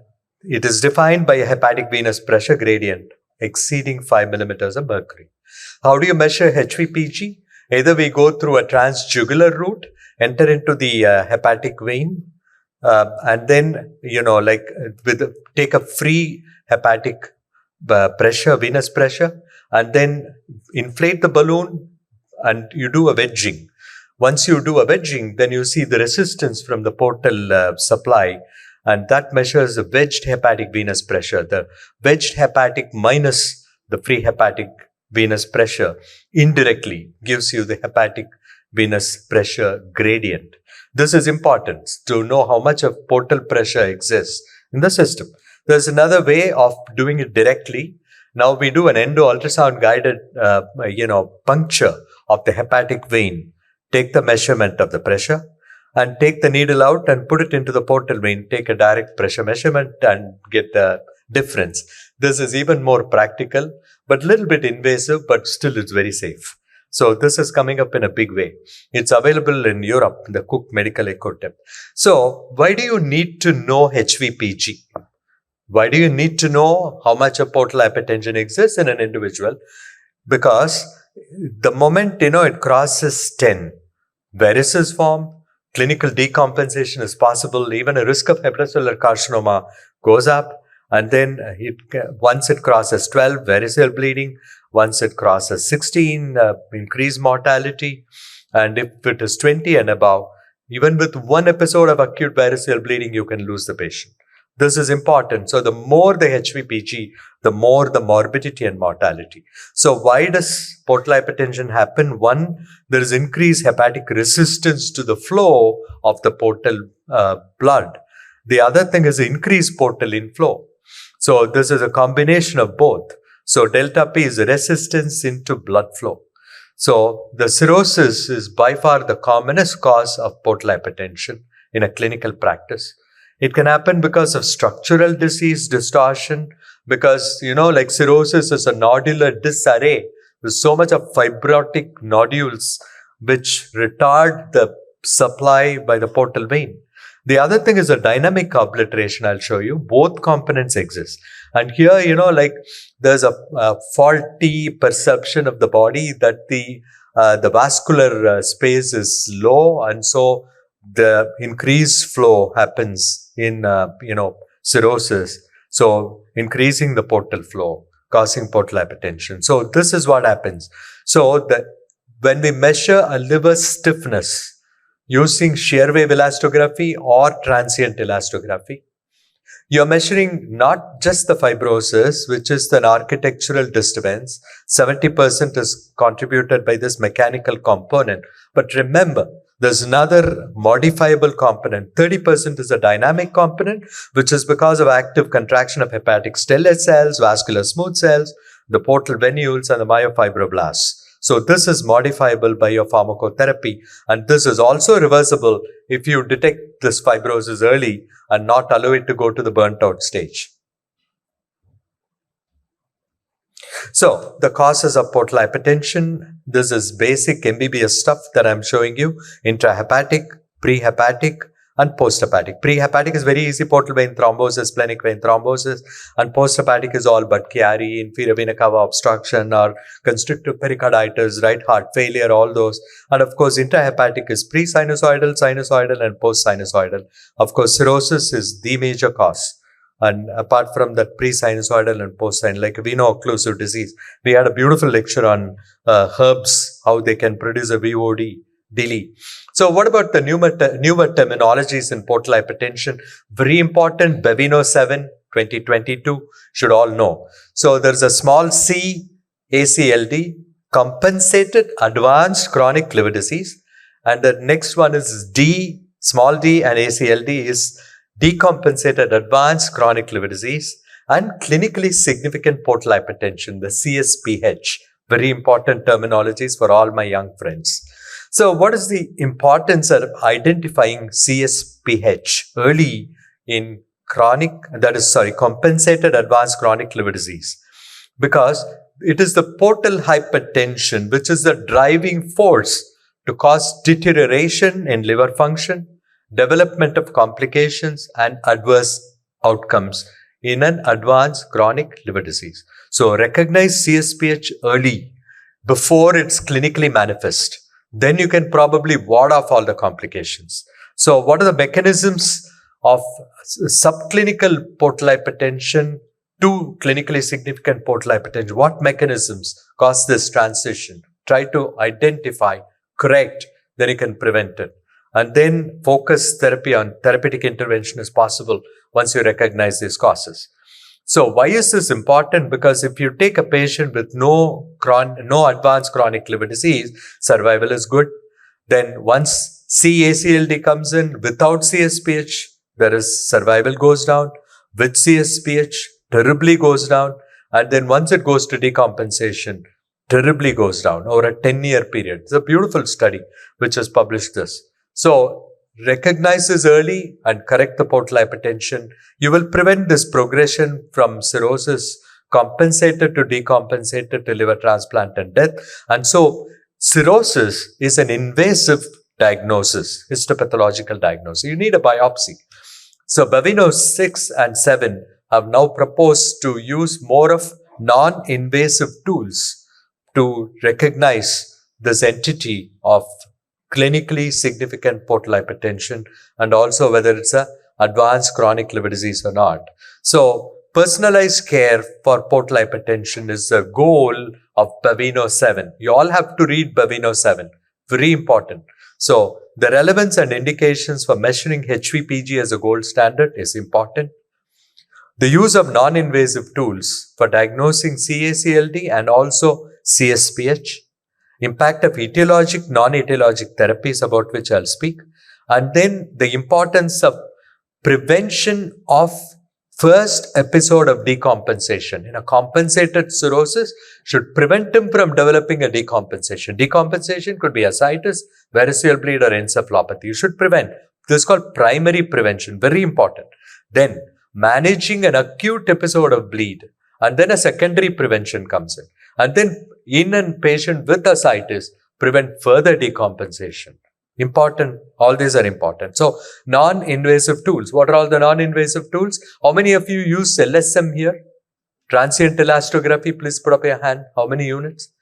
it is defined by a hepatic venous pressure gradient exceeding 5 millimeters of mercury. How do you measure HVPG? Either we go through a transjugular route, enter into the hepatic vein, and then, take a free hepatic pressure, venous pressure, and then inflate the balloon and you do a wedging. Once you do a wedging, then you see the resistance from the portal supply, and that measures the wedged hepatic venous pressure. The wedged hepatic minus the free hepatic venous pressure indirectly gives you the hepatic venous pressure gradient. This is important to know how much of portal pressure exists in the system. There's another way of doing it directly. Now we do an endo-ultrasound guided, puncture of the hepatic vein. Take the measurement of the pressure and take the needle out and put it into the portal vein. Take a direct pressure measurement and get the difference. This is even more practical, but a little bit invasive, but still it's very safe. So this is coming up in a big way. It's available in Europe, the Cook Medical Echo Tip. So why do you need to know HVPG? Why do you need to know how much of portal hypertension exists in an individual? Because the moment, it crosses 10, varices form, clinical decompensation is possible. Even a risk of hepatocellular carcinoma goes up. And then once it crosses 12, variceal bleeding. Once it crosses 16, increased mortality. And if it is 20 and above, even with one episode of acute variceal bleeding, you can lose the patient. This is important. So the more the HVPG, the more the morbidity and mortality. So why does portal hypertension happen? One, there is increased hepatic resistance to the flow of the portal blood. The other thing is increased portal inflow. So this is a combination of both. So delta P is resistance into blood flow. So the cirrhosis is by far the commonest cause of portal hypertension in a clinical practice. It can happen because of structural disease distortion, because, like cirrhosis is a nodular disarray. There's so much of fibrotic nodules which retard the supply by the portal vein. The other thing is a dynamic obliteration. I'll show you. Both components exist. And here, there's a faulty perception of the body that the vascular space is low, and so the increased flow happens in, cirrhosis. So increasing the portal flow, causing portal hypertension. So this is what happens. So when we measure a liver stiffness using shear wave elastography or transient elastography, you're measuring not just the fibrosis, which is an architectural disturbance. 70% is contributed by this mechanical component. But remember, there's another modifiable component. 30% is a dynamic component, which is because of active contraction of hepatic stellate cells, vascular smooth cells, the portal venules, and the myofibroblasts. So this is modifiable by your pharmacotherapy, and this is also reversible if you detect this fibrosis early and not allow it to go to the burnt out stage. So the causes of portal hypertension, this is basic MBBS stuff that I'm showing you: intrahepatic, prehepatic, and posthepatic. Prehepatic is very easy: portal vein thrombosis, splenic vein thrombosis, and posthepatic is all but chiari, inferior vena cava obstruction, or constrictive pericarditis, right heart failure, all those. And of course, intrahepatic is pre-sinusoidal, sinusoidal, and post-sinusoidal. Of course, cirrhosis is the major cause. And apart from that, pre-sinusoidal and post-sinusoidal, like veno-occlusive disease, we had a beautiful lecture on herbs, how they can produce a VOD, DILI. So what about the newer terminologies in portal hypertension? Very important, Baveno 7, 2022, should all know. So there's a small c, ACLD, compensated advanced chronic liver disease. And the next one is D, small d, and ACLD is decompensated advanced chronic liver disease, and clinically significant portal hypertension, the CSPH. Very important terminologies for all my young friends. So what is the importance of identifying CSPH early in compensated advanced chronic liver disease? Because it is the portal hypertension which is the driving force to cause deterioration in liver function, development of complications, and adverse outcomes in an advanced chronic liver disease. So recognize CSPH early before it's clinically manifest. Then you can probably ward off all the complications. So what are the mechanisms of subclinical portal hypertension to clinically significant portal hypertension? What mechanisms cause this transition? Try to identify, correct, then you can prevent it. And then focus therapy on therapeutic intervention is possible once you recognize these causes. So why is this important? Because if you take a patient with no advanced chronic liver disease, survival is good. Then once CACLD comes in without CSPH, there is survival goes down. With CSPH, terribly goes down. And then once it goes to decompensation, terribly goes down over a 10-year period. It's a beautiful study which has published this. So recognize this early and correct the portal hypertension. You will prevent this progression from cirrhosis, compensated to decompensated to liver transplant and death. And so cirrhosis is an invasive diagnosis, histopathological diagnosis. You need a biopsy. So Baveno 6 and 7 have now proposed to use more of non-invasive tools to recognize this entity of clinically significant portal hypertension, and also whether it's a advanced chronic liver disease or not. So personalized care for portal hypertension is the goal of Baveno 7. You all have to read Baveno 7. Very important. So the relevance and indications for measuring HVPG as a gold standard is important. The use of non-invasive tools for diagnosing CACLD and also CSPH. Impact of etiologic, non-etiologic therapies, about which I'll speak. And then the importance of prevention of first episode of decompensation. In a compensated cirrhosis, should prevent him from developing a decompensation. Decompensation could be ascites, variceal bleed, or encephalopathy. You should prevent. This is called primary prevention. Very important. Then managing an acute episode of bleed, and then a secondary prevention comes in. And then in a patient with ascites, prevent further decompensation. Important. All these are important. So non-invasive tools. What are all the non-invasive tools? How many of you use SLCIM here? Transient elastography. Please put up your hand. How many units?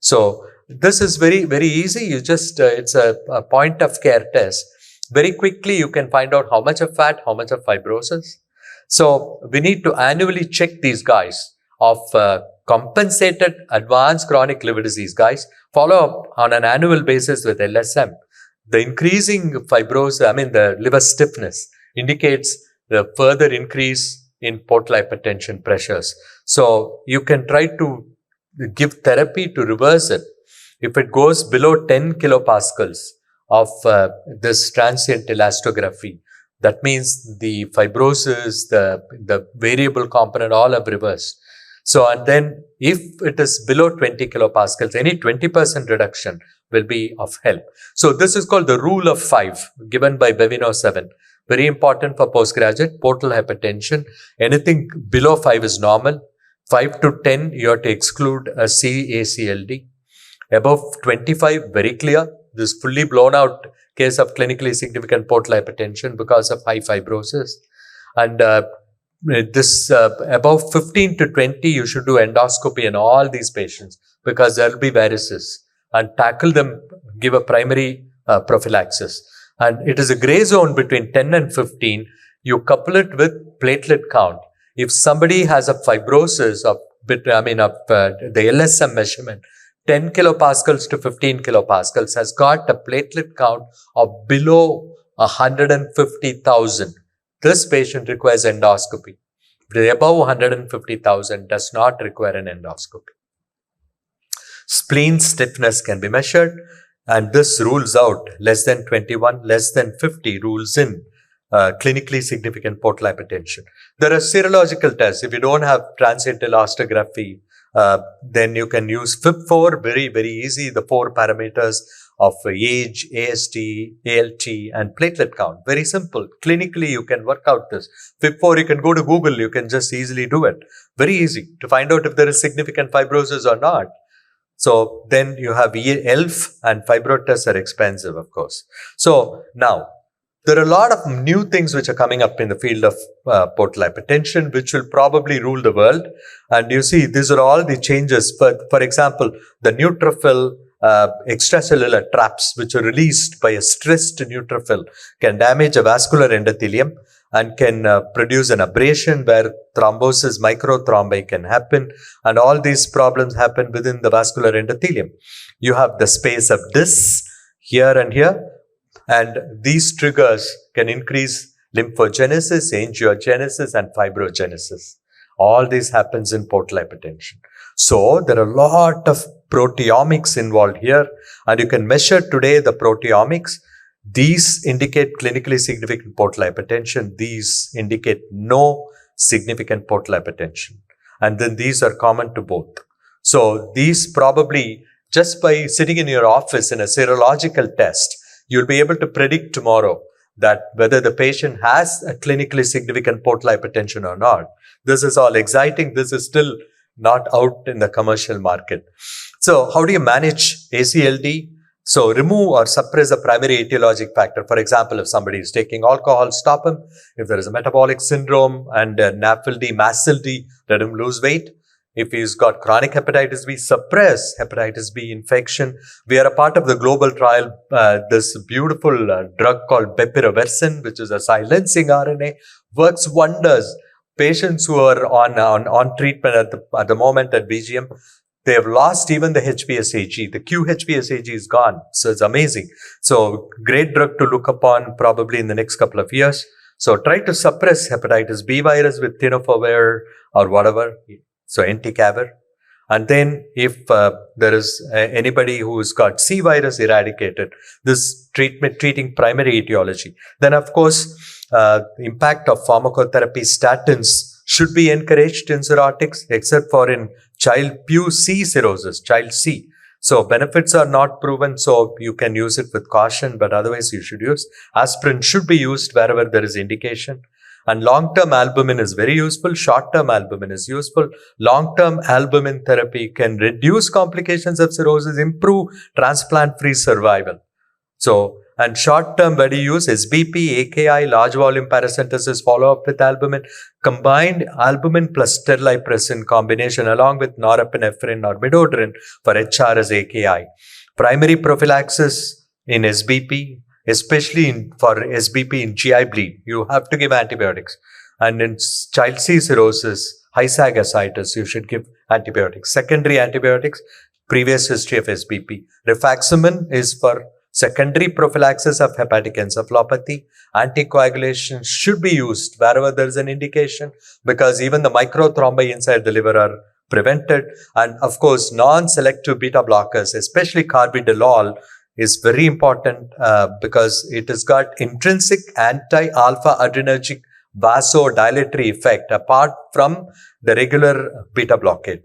So this is very, very easy. You just, it's a point of care test. Very quickly, you can find out how much of fat, how much of fibrosis. So we need to annually check these guys of compensated advanced chronic liver disease. Guys, follow up on an annual basis with LSM. The increasing fibrosis, the liver stiffness indicates the further increase in portal hypertension pressures. So you can try to give therapy to reverse it. If it goes below 10 kilopascals of this transient elastography, that means the fibrosis, the variable component, all have reversed. So, and then if it is below 20 kilopascals, any 20% reduction will be of help. So this is called the rule of 5 given by Baveno 7. Very important for postgraduate portal hypertension. Anything below 5 is normal. 5 to 10, you have to exclude a CACLD. Above 25, very clear. This fully blown out case of clinically significant portal hypertension because of high fibrosis. And this above 15 to 20, you should do endoscopy in all these patients because there will be varices, and tackle them, give a primary prophylaxis. And it is a gray zone between 10 and 15. You couple it with platelet count. If somebody has a fibrosis of the LSM measurement, 10 kilopascals to 15 kilopascals, has got a platelet count of below 150,000. This patient requires endoscopy. The above 150,000 does not require an endoscopy. Spleen stiffness can be measured, and this rules out less than 21, less than 50 rules in clinically significant portal hypertension. There are serological tests. If you don't have transient elastography, then you can use FIB4, very, very easy. The 4 parameters of age, AST, ALT, and platelet count. Very simple. Clinically, you can work out this. FIB4, you can go to Google. You can just easily do it. Very easy to find out if there is significant fibrosis or not. So then you have ELF, and fibro tests are expensive, of course. So now, there are a lot of new things which are coming up in the field of portal hypertension, which will probably rule the world. And you see, these are all the changes. For example, the neutrophil extracellular traps, which are released by a stressed neutrophil, can damage a vascular endothelium and can produce an abrasion where thrombosis, microthrombi can happen. And all these problems happen within the vascular endothelium. You have the space of discs here and here. And these triggers can increase lymphogenesis, angiogenesis, and fibrogenesis. All this happens in portal hypertension. So there are a lot of proteomics involved here, and you can measure today the proteomics. These indicate clinically significant portal hypertension. These indicate no significant portal hypertension. And then these are common to both. So these probably, just by sitting in your office in a serological test, you'll be able to predict tomorrow that whether the patient has a clinically significant portal hypertension or not. This is all exciting. This is still not out in the commercial market. So how do you manage ACLD? So remove or suppress a primary etiologic factor. For example, if somebody is taking alcohol, stop him. If there is a metabolic syndrome and NAFLD, MASLD, let him lose weight. If he's got chronic hepatitis B, suppress hepatitis B infection. We are a part of the global trial, this beautiful drug called bepirovirsen, which is a silencing RNA, works wonders. Patients who are on treatment at the moment at BGM, they have lost even the HPSAG. The QHPSAG is gone. So it's amazing. So great drug to look upon probably in the next couple of years. So try to suppress hepatitis B virus with tenofovir or whatever. So entecavir. And then if there is anybody who's got C virus eradicated, this treating primary etiology. Then of course, impact of pharmacotherapy, statins should be encouraged in cirrhotics, except for in child Pew C cirrhosis, child C. So benefits are not proven, so you can use it with caution, but otherwise you should use. Aspirin should be used wherever there is indication. And long-term albumin is very useful. Short-term albumin is useful. Long-term albumin therapy can reduce complications of cirrhosis, improve transplant-free survival. So, and short-term, where do you use SBP, AKI, large volume paracentesis, follow-up with albumin, combined albumin plus terlipressin combination along with norepinephrine or midodrine for HR as AKI. Primary prophylaxis in SBP, especially for SBP in GI bleed, you have to give antibiotics. And in child C cirrhosis, high-sag ascites, you should give antibiotics. Secondary antibiotics, previous history of SBP. Rifaximin is for secondary prophylaxis of hepatic encephalopathy. Anticoagulation should be used wherever there is an indication, because even the microthrombi inside the liver are prevented. And of course, non-selective beta blockers, especially carvedilol, is very important because it has got intrinsic anti-alpha adrenergic vasodilatory effect apart from the regular beta blockade.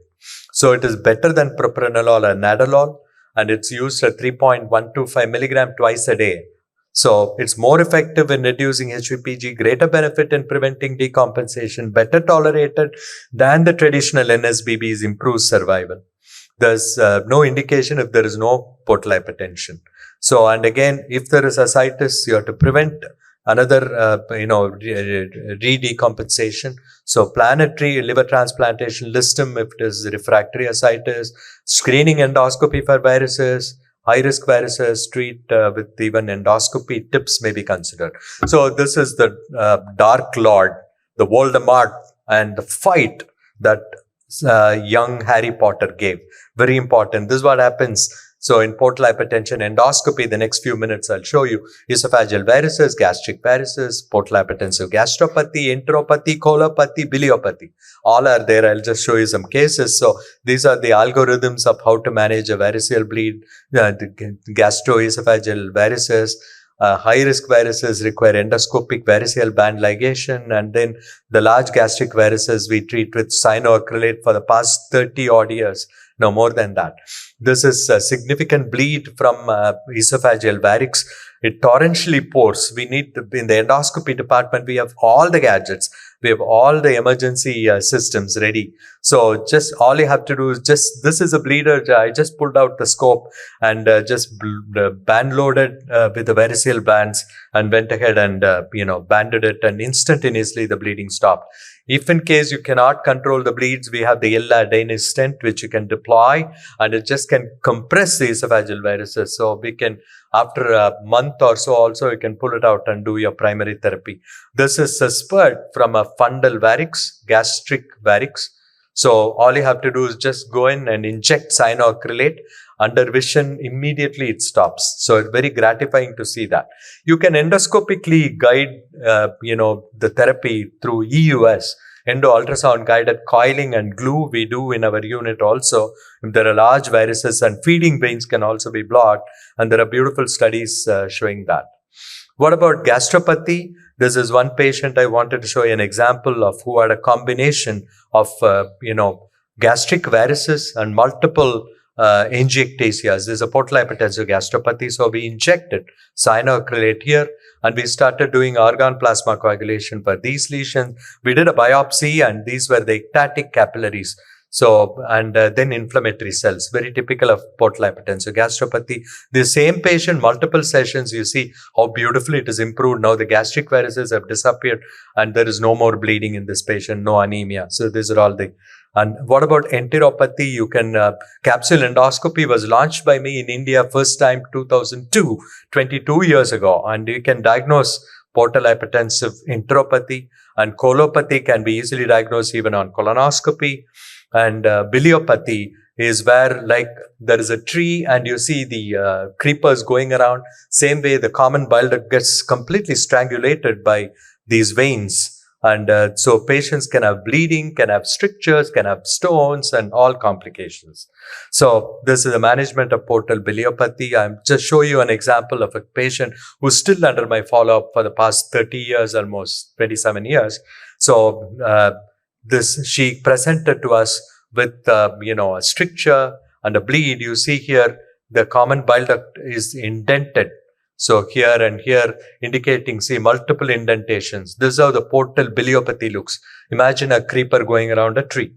So it is better than propranolol and nadolol, and it's used at 3.125 milligram twice a day. So it's more effective in reducing HVPG, greater benefit in preventing decompensation, better tolerated than the traditional NSBBs, improves survival. There's no indication if there is no portal hypertension. So, and again, if there is ascites, you have to prevent another, re-decompensation. So, planetary liver transplantation, listum if it is refractory ascites, screening endoscopy for viruses, high-risk viruses, treat with even endoscopy tips may be considered. So, this is the Dark Lord, the Voldemort, and the fight that young Harry Potter gave. Very important. This is what happens. So in portal hypertension endoscopy, the next few minutes I'll show you esophageal varices, gastric varices, portal hypertensive gastropathy, enteropathy, colopathy, biliopathy. All are there. I'll just show you some cases. So these are the algorithms of how to manage a variceal bleed, the gastroesophageal varices. High-risk varices require endoscopic variceal band ligation, and then the large gastric varices we treat with cyanoacrylate for the past 30 odd years. No more than that. This is a significant bleed from esophageal varix. It torrentially pours. We need, in the endoscopy department, we have all the gadgets. We have all the emergency systems ready. So just all you have to do is this is a bleeder. I just pulled out the scope and just band loaded with the variceal bands and went ahead and, banded it, and instantaneously the bleeding stopped. If in case you cannot control the bleeds, we have the Ella-Danish stent, which you can deploy, and it just can compress the esophageal varices. So we can, after a month or so also, you can pull it out and do your primary therapy. This is a spurt from a fundal varix, gastric varix. So all you have to do is just go in and inject cyanoacrylate. Under vision, immediately it stops. So it's very gratifying to see that. You can endoscopically guide, the therapy through EUS, endo-ultrasound guided coiling and glue we do in our unit also. If there are large varices, and feeding veins can also be blocked, and there are beautiful studies showing that. What about gastropathy? This is one patient I wanted to show you an example of who had a combination of, gastric varices and multiple angiectasias. This is a portal hypertensive gastropathy. So we injected cyanoacrylate here, and we started doing argon plasma coagulation for these lesions. We did a biopsy, and these were the ectatic capillaries. So, and then inflammatory cells, very typical of portal hypertensive gastropathy. The same patient, multiple sessions, you see how beautifully it is improved. Now the gastric varices have disappeared, and there is no more bleeding in this patient, no anemia. So these are all the And what about enteropathy? You can, capsule endoscopy was launched by me in India first time 2002, 22 years ago. And you can diagnose portal hypertensive enteropathy, and colopathy can be easily diagnosed even on colonoscopy. And biliopathy is where, like, there is a tree and you see the creepers going around. Same way, the common bile duct gets completely strangulated by these veins. And so patients can have bleeding, can have strictures, can have stones, and all complications. So this is the management of portal biliopathy. I'm just show you an example of a patient who's still under my follow-up for the past 30 years, almost 27 years. So she presented to us with a stricture and a bleed. You see here the common bile duct is indented. So here and here, indicating, see, multiple indentations. This is how the portal biliopathy looks. Imagine a creeper going around a tree.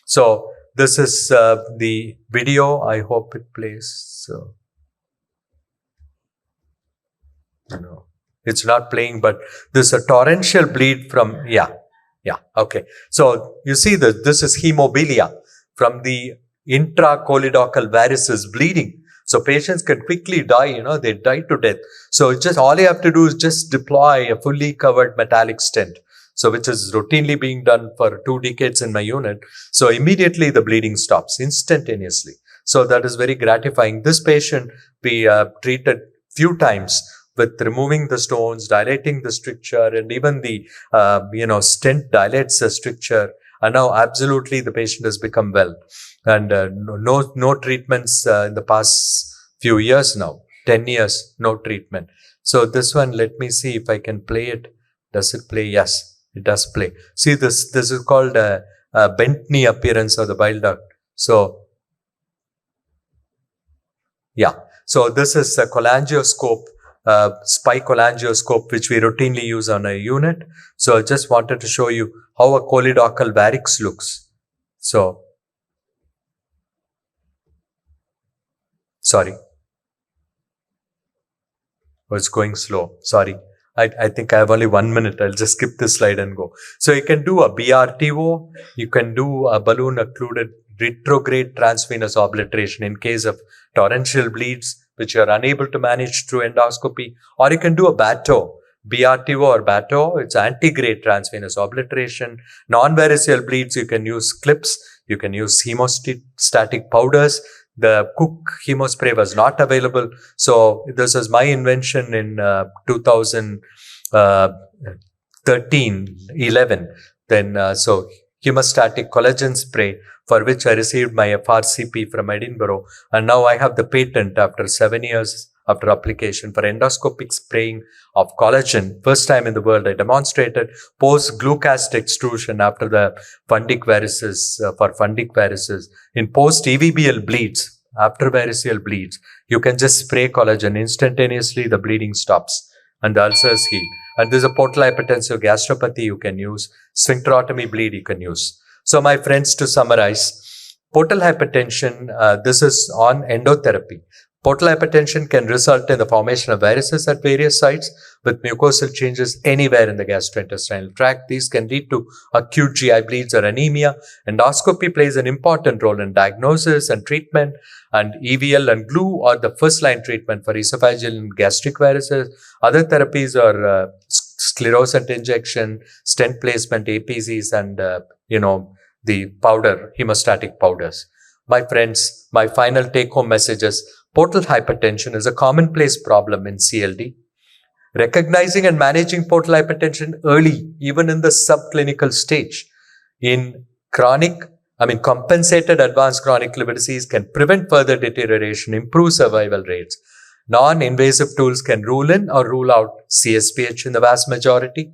So this is the video. I hope it plays. So, it's not playing, but this is a torrential bleed from, yeah, okay. So you see that this is hemobilia from the intracholedochal varices bleeding. So patients can quickly die, they die to death. So just all you have to do is just deploy a fully covered metallic stent. So which is routinely being done for 2 decades in my unit. So immediately the bleeding stops instantaneously. So that is very gratifying. This patient we treated few times with removing the stones, dilating the stricture, and even the stent dilates the stricture. And now absolutely the patient has become well. And no treatments in the past few years now, 10 years, no treatment. So this one, let me see if I can play it. Does it play? Yes, it does play. See, this is called a bent knee appearance of the bile duct. So, yeah. So this is a cholangioscope, spike cholangioscope, which we routinely use on a unit. So I just wanted to show you how a choledochal varix looks. So, sorry. Oh, it's going slow. Sorry. I think I have only 1 minute. I'll just skip this slide and go. So you can do a BRTO. You can do a balloon occluded retrograde transvenous obliteration in case of torrential bleeds, which you are unable to manage through endoscopy. Or you can do a BATO. BRTO or BATO, it's antegrade transvenous obliteration. Non-variceal bleeds, you can use clips. You can use hemostatic powders. The Cook hemospray was not available. So this is my invention in 2013-11. Then so hemostatic collagen spray, for which I received my FRCP from Edinburgh. And now I have the patent after 7 years after application for endoscopic spraying of collagen. First time in the world I demonstrated post-glucoside extrusion after the fundic varices, for fundic varices. In post-EVBL bleeds, after variceal bleeds, you can just spray collagen instantaneously, the bleeding stops and the ulcers heal. And there's a portal hypertensive gastropathy you can use, sphincterotomy bleed you can use. So my friends, to summarize, portal hypertension, this is on endotherapy. Portal hypertension can result in the formation of varices at various sites with mucosal changes anywhere in the gastrointestinal tract. These can lead to acute GI bleeds or anemia. Endoscopy plays an important role in diagnosis and treatment, and EVL and glue are the first line treatment for esophageal and gastric varices. Other therapies are sclerosant injection, stent placement, APCs, and the powder, hemostatic powders. My friends, my final take-home message is portal hypertension is a commonplace problem in CLD. Recognizing and managing portal hypertension early, even in the subclinical stage, in compensated advanced chronic liver disease can prevent further deterioration, improve survival rates. Non-invasive tools can rule in or rule out CSPH in the vast majority.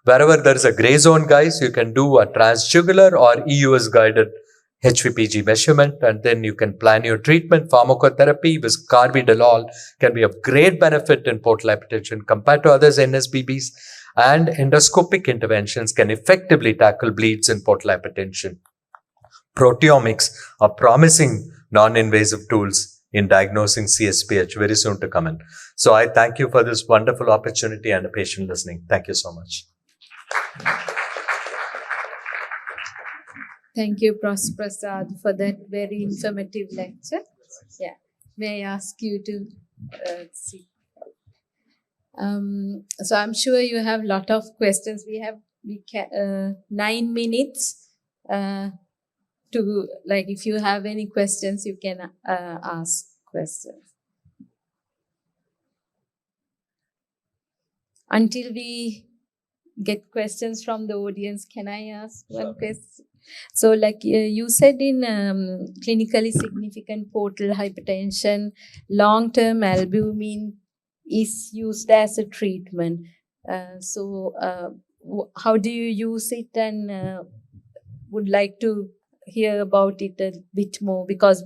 Wherever there is a gray zone, guys, you can do a transjugular or EUS guided HVPG measurement, and then you can plan your treatment. Pharmacotherapy with carvedilol can be of great benefit in portal hypertension compared to others NSBBs, and endoscopic interventions can effectively tackle bleeds in portal hypertension. Proteomics are promising non-invasive tools in diagnosing CSPH very soon to come in. So I thank you for this wonderful opportunity and a patient listening. Thank you so much. Thank you, Prasad, for that very informative lecture. Yeah. May I ask you to see? So I'm sure you have a lot of questions. We can 9 minutes to, like, if you have any questions, you can ask questions. Until we get questions from the audience, can I ask one question? So, like you said, in clinically significant portal hypertension, long-term albumin is used as a treatment. How do you use it, and would like to hear about it a bit more, because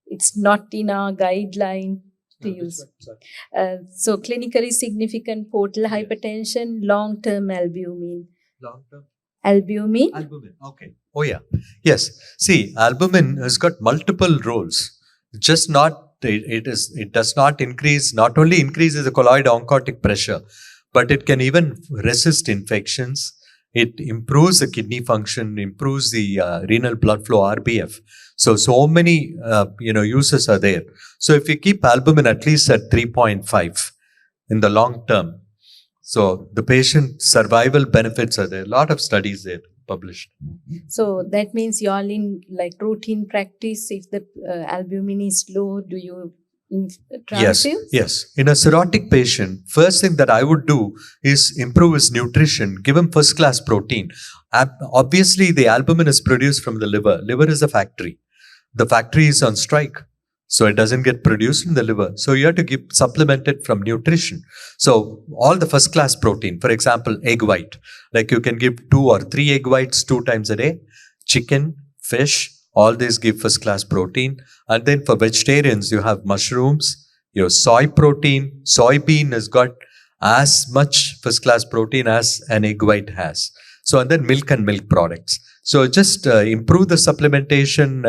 it's not in our guideline to use. So clinically significant portal hypertension, long-term albumin. Long-term? Albumin? Albumin, okay. Oh, yeah. Yes. See, albumin has got multiple roles. Just not, it does not increase, not only increases the colloid oncotic pressure, but it can even resist infections. It improves the kidney function, improves the renal blood flow, RBF. So many, uses are there. So if you keep albumin at least at 3.5 in the long term, so the patient survival benefits are there. A lot of studies there published. So that means you all in like routine practice, if the albumin is low, do you transfuse? Yes. In a cirrhotic patient, first thing that I would do is improve his nutrition, give him first class protein. Obviously, the albumin is produced from the liver. Liver is a factory. The factory is on strike. So it doesn't get produced in the liver. So you have to supplement it from nutrition. So all the first class protein, for example, egg white, like you can give 2 or 3 egg whites 2 times a day, chicken, fish, all these give first class protein. And then for vegetarians, you have mushrooms, your soy protein. Soybean has got as much first class protein as an egg white has. So, and then milk and milk products. So just improve the supplementation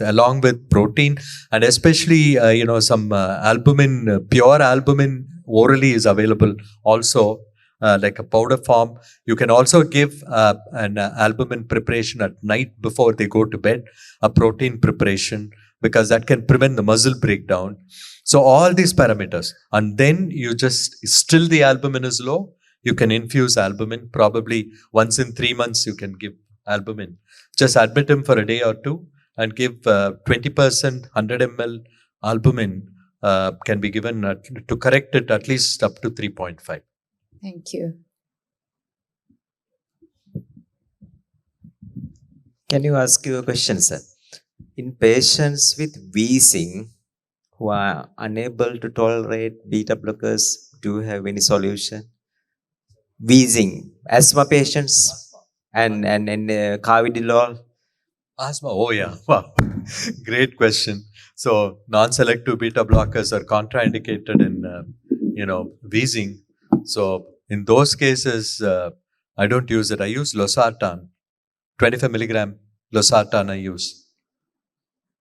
along with protein, and especially some albumin, pure albumin orally is available also, like a powder form. You can also give an albumin preparation at night before they go to bed, a protein preparation, because that can prevent the muscle breakdown. So all these parameters, and then you just still the albumin is low, you can infuse albumin. Probably once in 3 months you can give albumin. Just admit him for a day or 2 and give 20%, 100 ml albumin can be given to correct it at least up to 3.5. Thank you. Can you ask you a question, sir? In patients with wheezing who are unable to tolerate beta blockers, do you have any solution? Wheezing, asthma patients and carvedilol. Asthma, oh yeah, wow, great question. So non-selective beta blockers are contraindicated in, wheezing. So in those cases, I don't use it. I use losartan, 25 milligram losartan I use,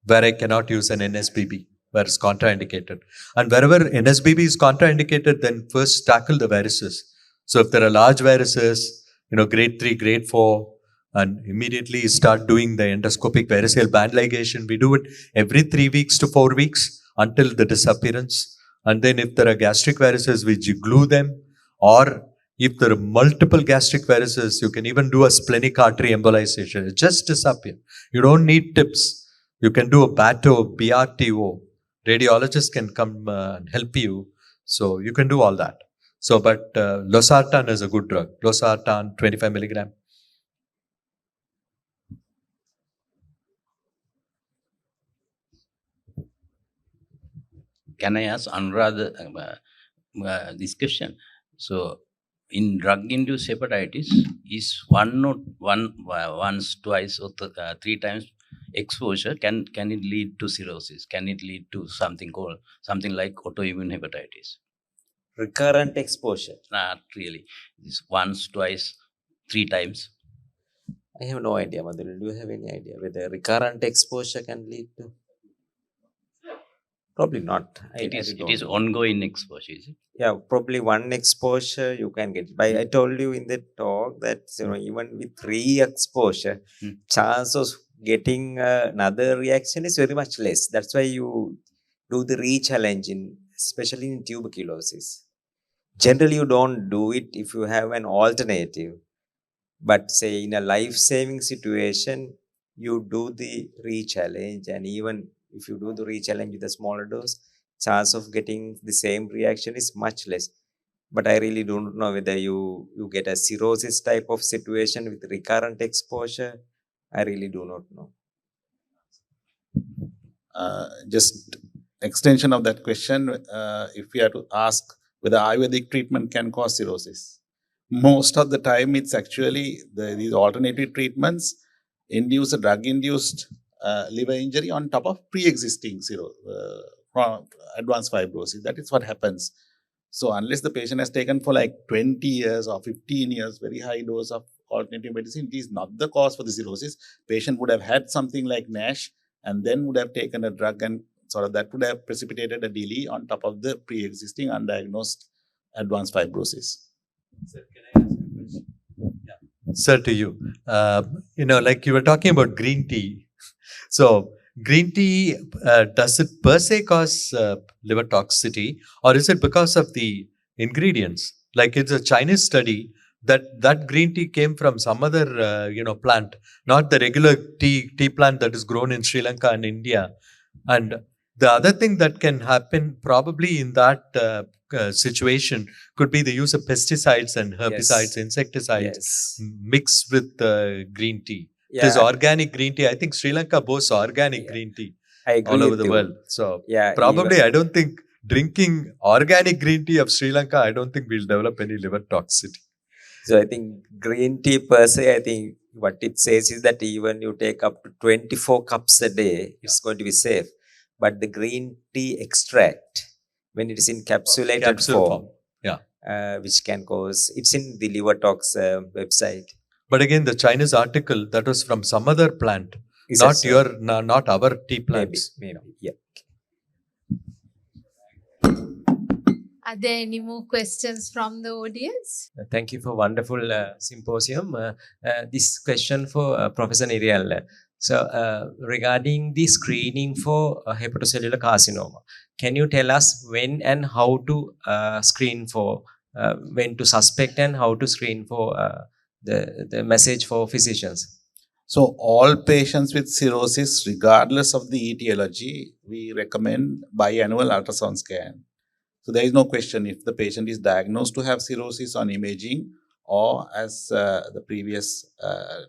where I cannot use an NSBB, where it's contraindicated. And wherever NSBB is contraindicated, then first tackle the varices. So if there are large varices, grade 3, grade 4, and immediately start doing the endoscopic variceal band ligation. We do it every 3 weeks to 4 weeks until the disappearance. And then if there are gastric varices, we glue them. Or if there are multiple gastric varices, you can even do a splenic artery embolization. It just disappears. You don't need tips. You can do a BATO, BRTO. Radiologist can come and help you. So you can do all that. So, but losartan is a good drug. Losartan, 25 milligram. Can I ask Anuradha this question? So, in drug-induced hepatitis, is once, twice, or 3 times exposure can it lead to cirrhosis? Can it lead to something like autoimmune hepatitis? Recurrent exposure? Not really. It's once, twice, 3 times. I have no idea, Madunil. Do you have any idea whether recurrent exposure can lead to? Probably not. It is ongoing exposure, is it? Yeah, probably one exposure you can get. I told you in the talk that even with re-exposure, chance of getting another reaction is very much less. That's why you do the re-challenge, especially in tuberculosis. Generally, you don't do it if you have an alternative. But say in a life-saving situation, you do the re-challenge, and even if you do the re-challenge with a smaller dose, chance of getting the same reaction is much less. But I really don't know whether you get a cirrhosis type of situation with recurrent exposure. I really do not know. Just extension of that question, if we are to ask whether Ayurvedic treatment can cause cirrhosis. Most of the time, it's actually these alternative treatments induce a drug-induced liver injury on top of pre-existing advanced fibrosis. That is what happens. So unless the patient has taken for like 20 years or 15 years, very high dose of alternative medicine, it is not the cause for the cirrhosis. Patient would have had something like NASH and then would have taken a drug, and sort of that would have precipitated a DILI on top of the pre-existing undiagnosed advanced fibrosis. Sir, can I ask a question? Yeah. Sir, to you. Like you were talking about green tea. So, green tea, does it per se cause liver toxicity, or is it because of the ingredients? Like it's a Chinese study that green tea came from some other plant, not the regular tea plant that is grown in Sri Lanka and India. And the other thing that can happen probably in that situation could be the use of pesticides and herbicides, insecticides mixed with green tea. It is organic green tea. I think Sri Lanka boasts organic green tea all over the world. So probably I don't think drinking organic green tea of Sri Lanka, I don't think we'll develop any liver toxicity. So I think green tea per se, I think what it says is that even you take up to 24 cups a day, it's going to be safe. But the green tea extract, when it is in capsulated form, which can cause, it's in the liver tox website. But again, the Chinese article, that was from some other plant, not our tea plants. Maybe, yeah. Are there any more questions from the audience? Thank you for wonderful symposium. This question for Professor Niriella. So, regarding the screening for hepatocellular carcinoma, can you tell us when and how to screen for, when to suspect and how to screen for the message for physicians? So all patients with cirrhosis, regardless of the etiology, we recommend biannual ultrasound scan. So there is no question if the patient is diagnosed to have cirrhosis on imaging, or as the previous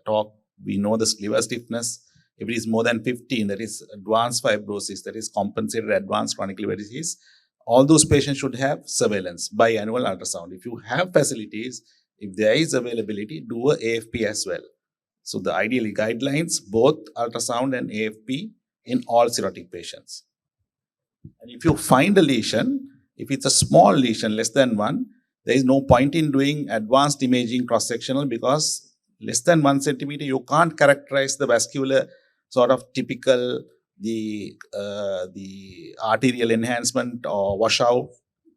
talk, we know the liver stiffness. If it is more than 15, that is advanced fibrosis, that is compensated advanced chronic liver disease, all those patients should have surveillance biannual ultrasound. If you have facilities, if there is availability, do a AFP as well. So the ideally guidelines, both ultrasound and AFP in all cirrhotic patients. And if you find a lesion, if it's a small lesion, less than 1, there is no point in doing advanced imaging cross-sectional, because less than 1 centimeter, you can't characterize the vascular sort of typical, the arterial enhancement or washout.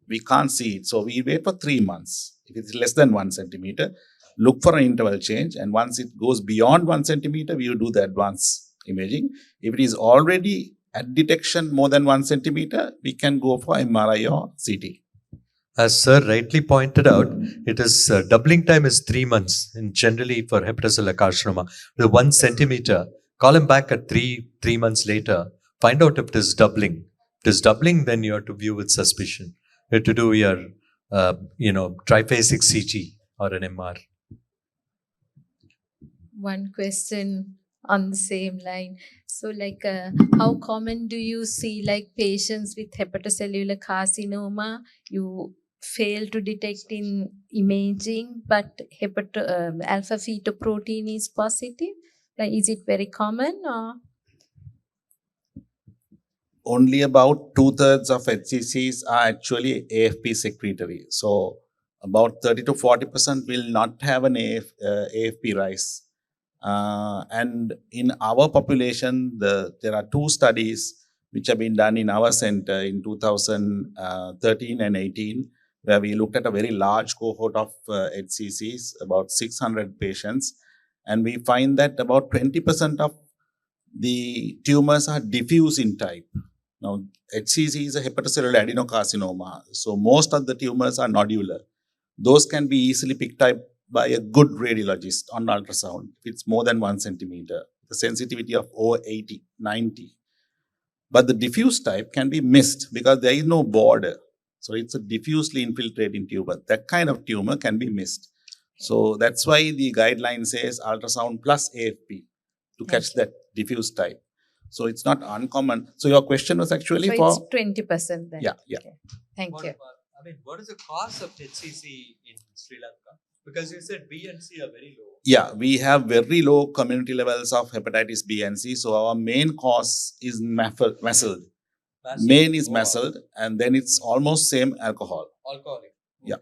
We can't see it. So we wait for 3 months. If it's less than 1 centimeter, look for an interval change. And once it goes beyond 1 centimeter, we will do the advanced imaging. If it is already at detection more than 1 centimeter, we can go for MRI or CT. As Sir rightly pointed out, it is doubling time is 3 months, and generally for hepatocellular carcinoma. The 1 centimeter, call him back at 3 months later, find out if it is doubling. If it is doubling, then you have to view with suspicion. You have to do your, triphasic CT or an MR. One question on the same line. So how common do you see patients with hepatocellular carcinoma, you fail to detect in imaging, but alpha fetoprotein is positive? Is it very common, or? Only about 2/3 of HCCs are actually AFP secretory. So about 30 to 40% will not have an AFP rise. And in our population, there are 2 studies which have been done in our center in 2013 and 18, where we looked at a very large cohort of HCCs, about 600 patients, and we find that about 20% of the tumors are diffuse in type. Now, HCC is a hepatocellular adenocarcinoma, so most of the tumors are nodular. Those can be easily picked up by a good radiologist on ultrasound. It's more than 1 centimeter, the sensitivity of over 80, 90. But the diffuse type can be missed because there is no border. So it's a diffusely infiltrating tumor. That kind of tumor can be missed. So that's why the guideline says ultrasound plus AFP to catch that diffuse type. So it's not uncommon. So your question was actually so for... it's 20% then. Yeah. Okay. Thank you. What is the cause of HCC in Sri Lanka? Because you said B and C are very low. Yeah, we have very low community levels of hepatitis B and C. So our main cause is MASLD. Main is MASLD, and then it's almost same alcohol. Alcoholic. Yeah.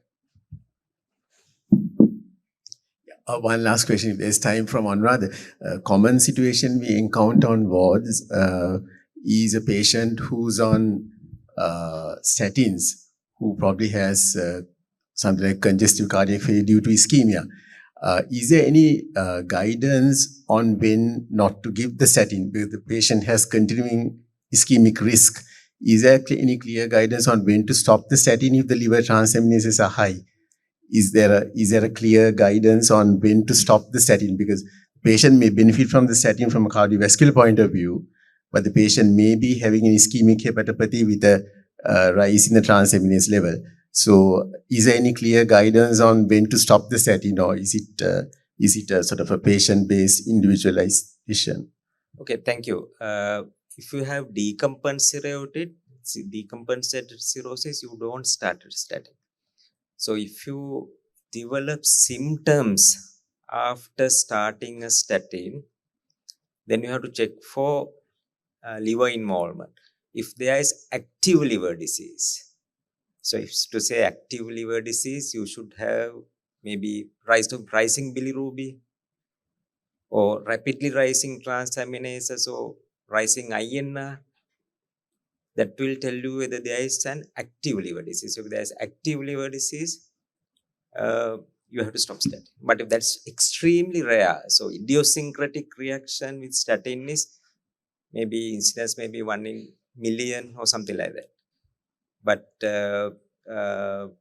One last question, if there's time, from Anuradha. Common situation we encounter on wards is a patient who's on statins, who probably has something like congestive cardiac failure due to ischemia. Is there any guidance on when not to give the statin because the patient has continuing ischemic risk? Is there any clear guidance on when to stop the statin if the liver transaminases are high? Is there a clear guidance on when to stop the statin? Because the patient may benefit from the statin from a cardiovascular point of view, but the patient may be having an ischemic hepatopathy with a rise in the transaminase level. So is there any clear guidance on when to stop the statin, or is it a sort of a patient-based individualization? Okay, thank you. If you have decompensated cirrhosis, you don't start statin. So if you develop symptoms after starting a statin, then you have to check for liver involvement. If there is active liver disease, so if to say active liver disease, you should have maybe rising bilirubin or rapidly rising transaminases or rising INR. That will tell you whether there is an active liver disease. So if there is active liver disease, you have to stop statin. But if that's extremely rare, so idiosyncratic reaction with statin is maybe incidence maybe 1 in million or something like that. But the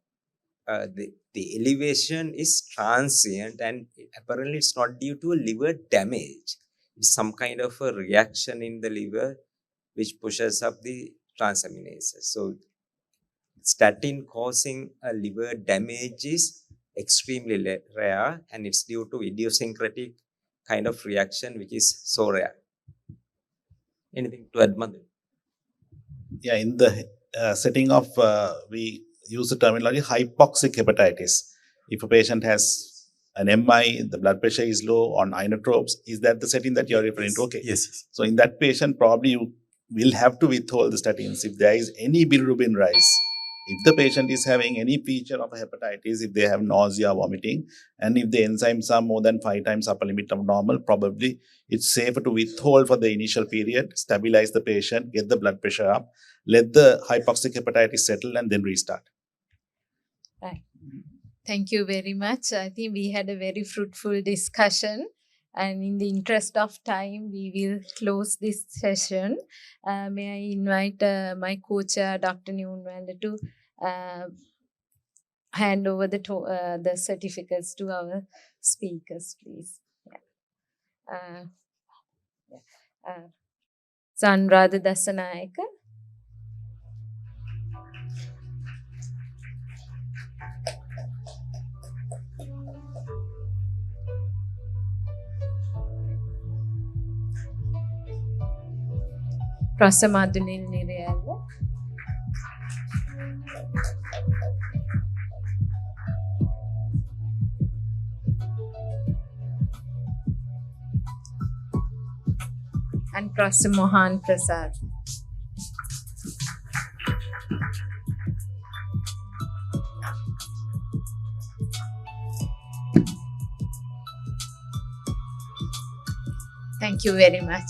elevation is transient, and apparently it's not due to liver damage. It's some kind of a reaction in the liver which pushes up the transaminases. So statin causing a liver damage is extremely rare, and it's due to idiosyncratic kind of reaction which is so rare. Anything to add, Madunil? Yeah, in the setting of, we use the terminology hypoxic hepatitis. If a patient has an MI, the blood pressure is low on inotropes, is that the setting that you're referring to? Okay. Yes. So in that patient, probably you will have to withhold the statins if there is any bilirubin rise. If the patient is having any feature of a hepatitis, if they have nausea, vomiting, and if the enzymes are more than 5 times upper limit of normal, probably it's safer to withhold for the initial period, stabilize the patient, get the blood pressure up, let the hypoxic hepatitis settle, and then restart. Right. Thank you very much. I think we had a very fruitful discussion. And in the interest of time, we will close this session. May I invite my co-chair, Dr. Newell, to hand over the certificates to our speakers, please. Anuradha Dassanayake. Prasad Madunil Niriella. And Prasad Mohan Prasad. Thank you very much.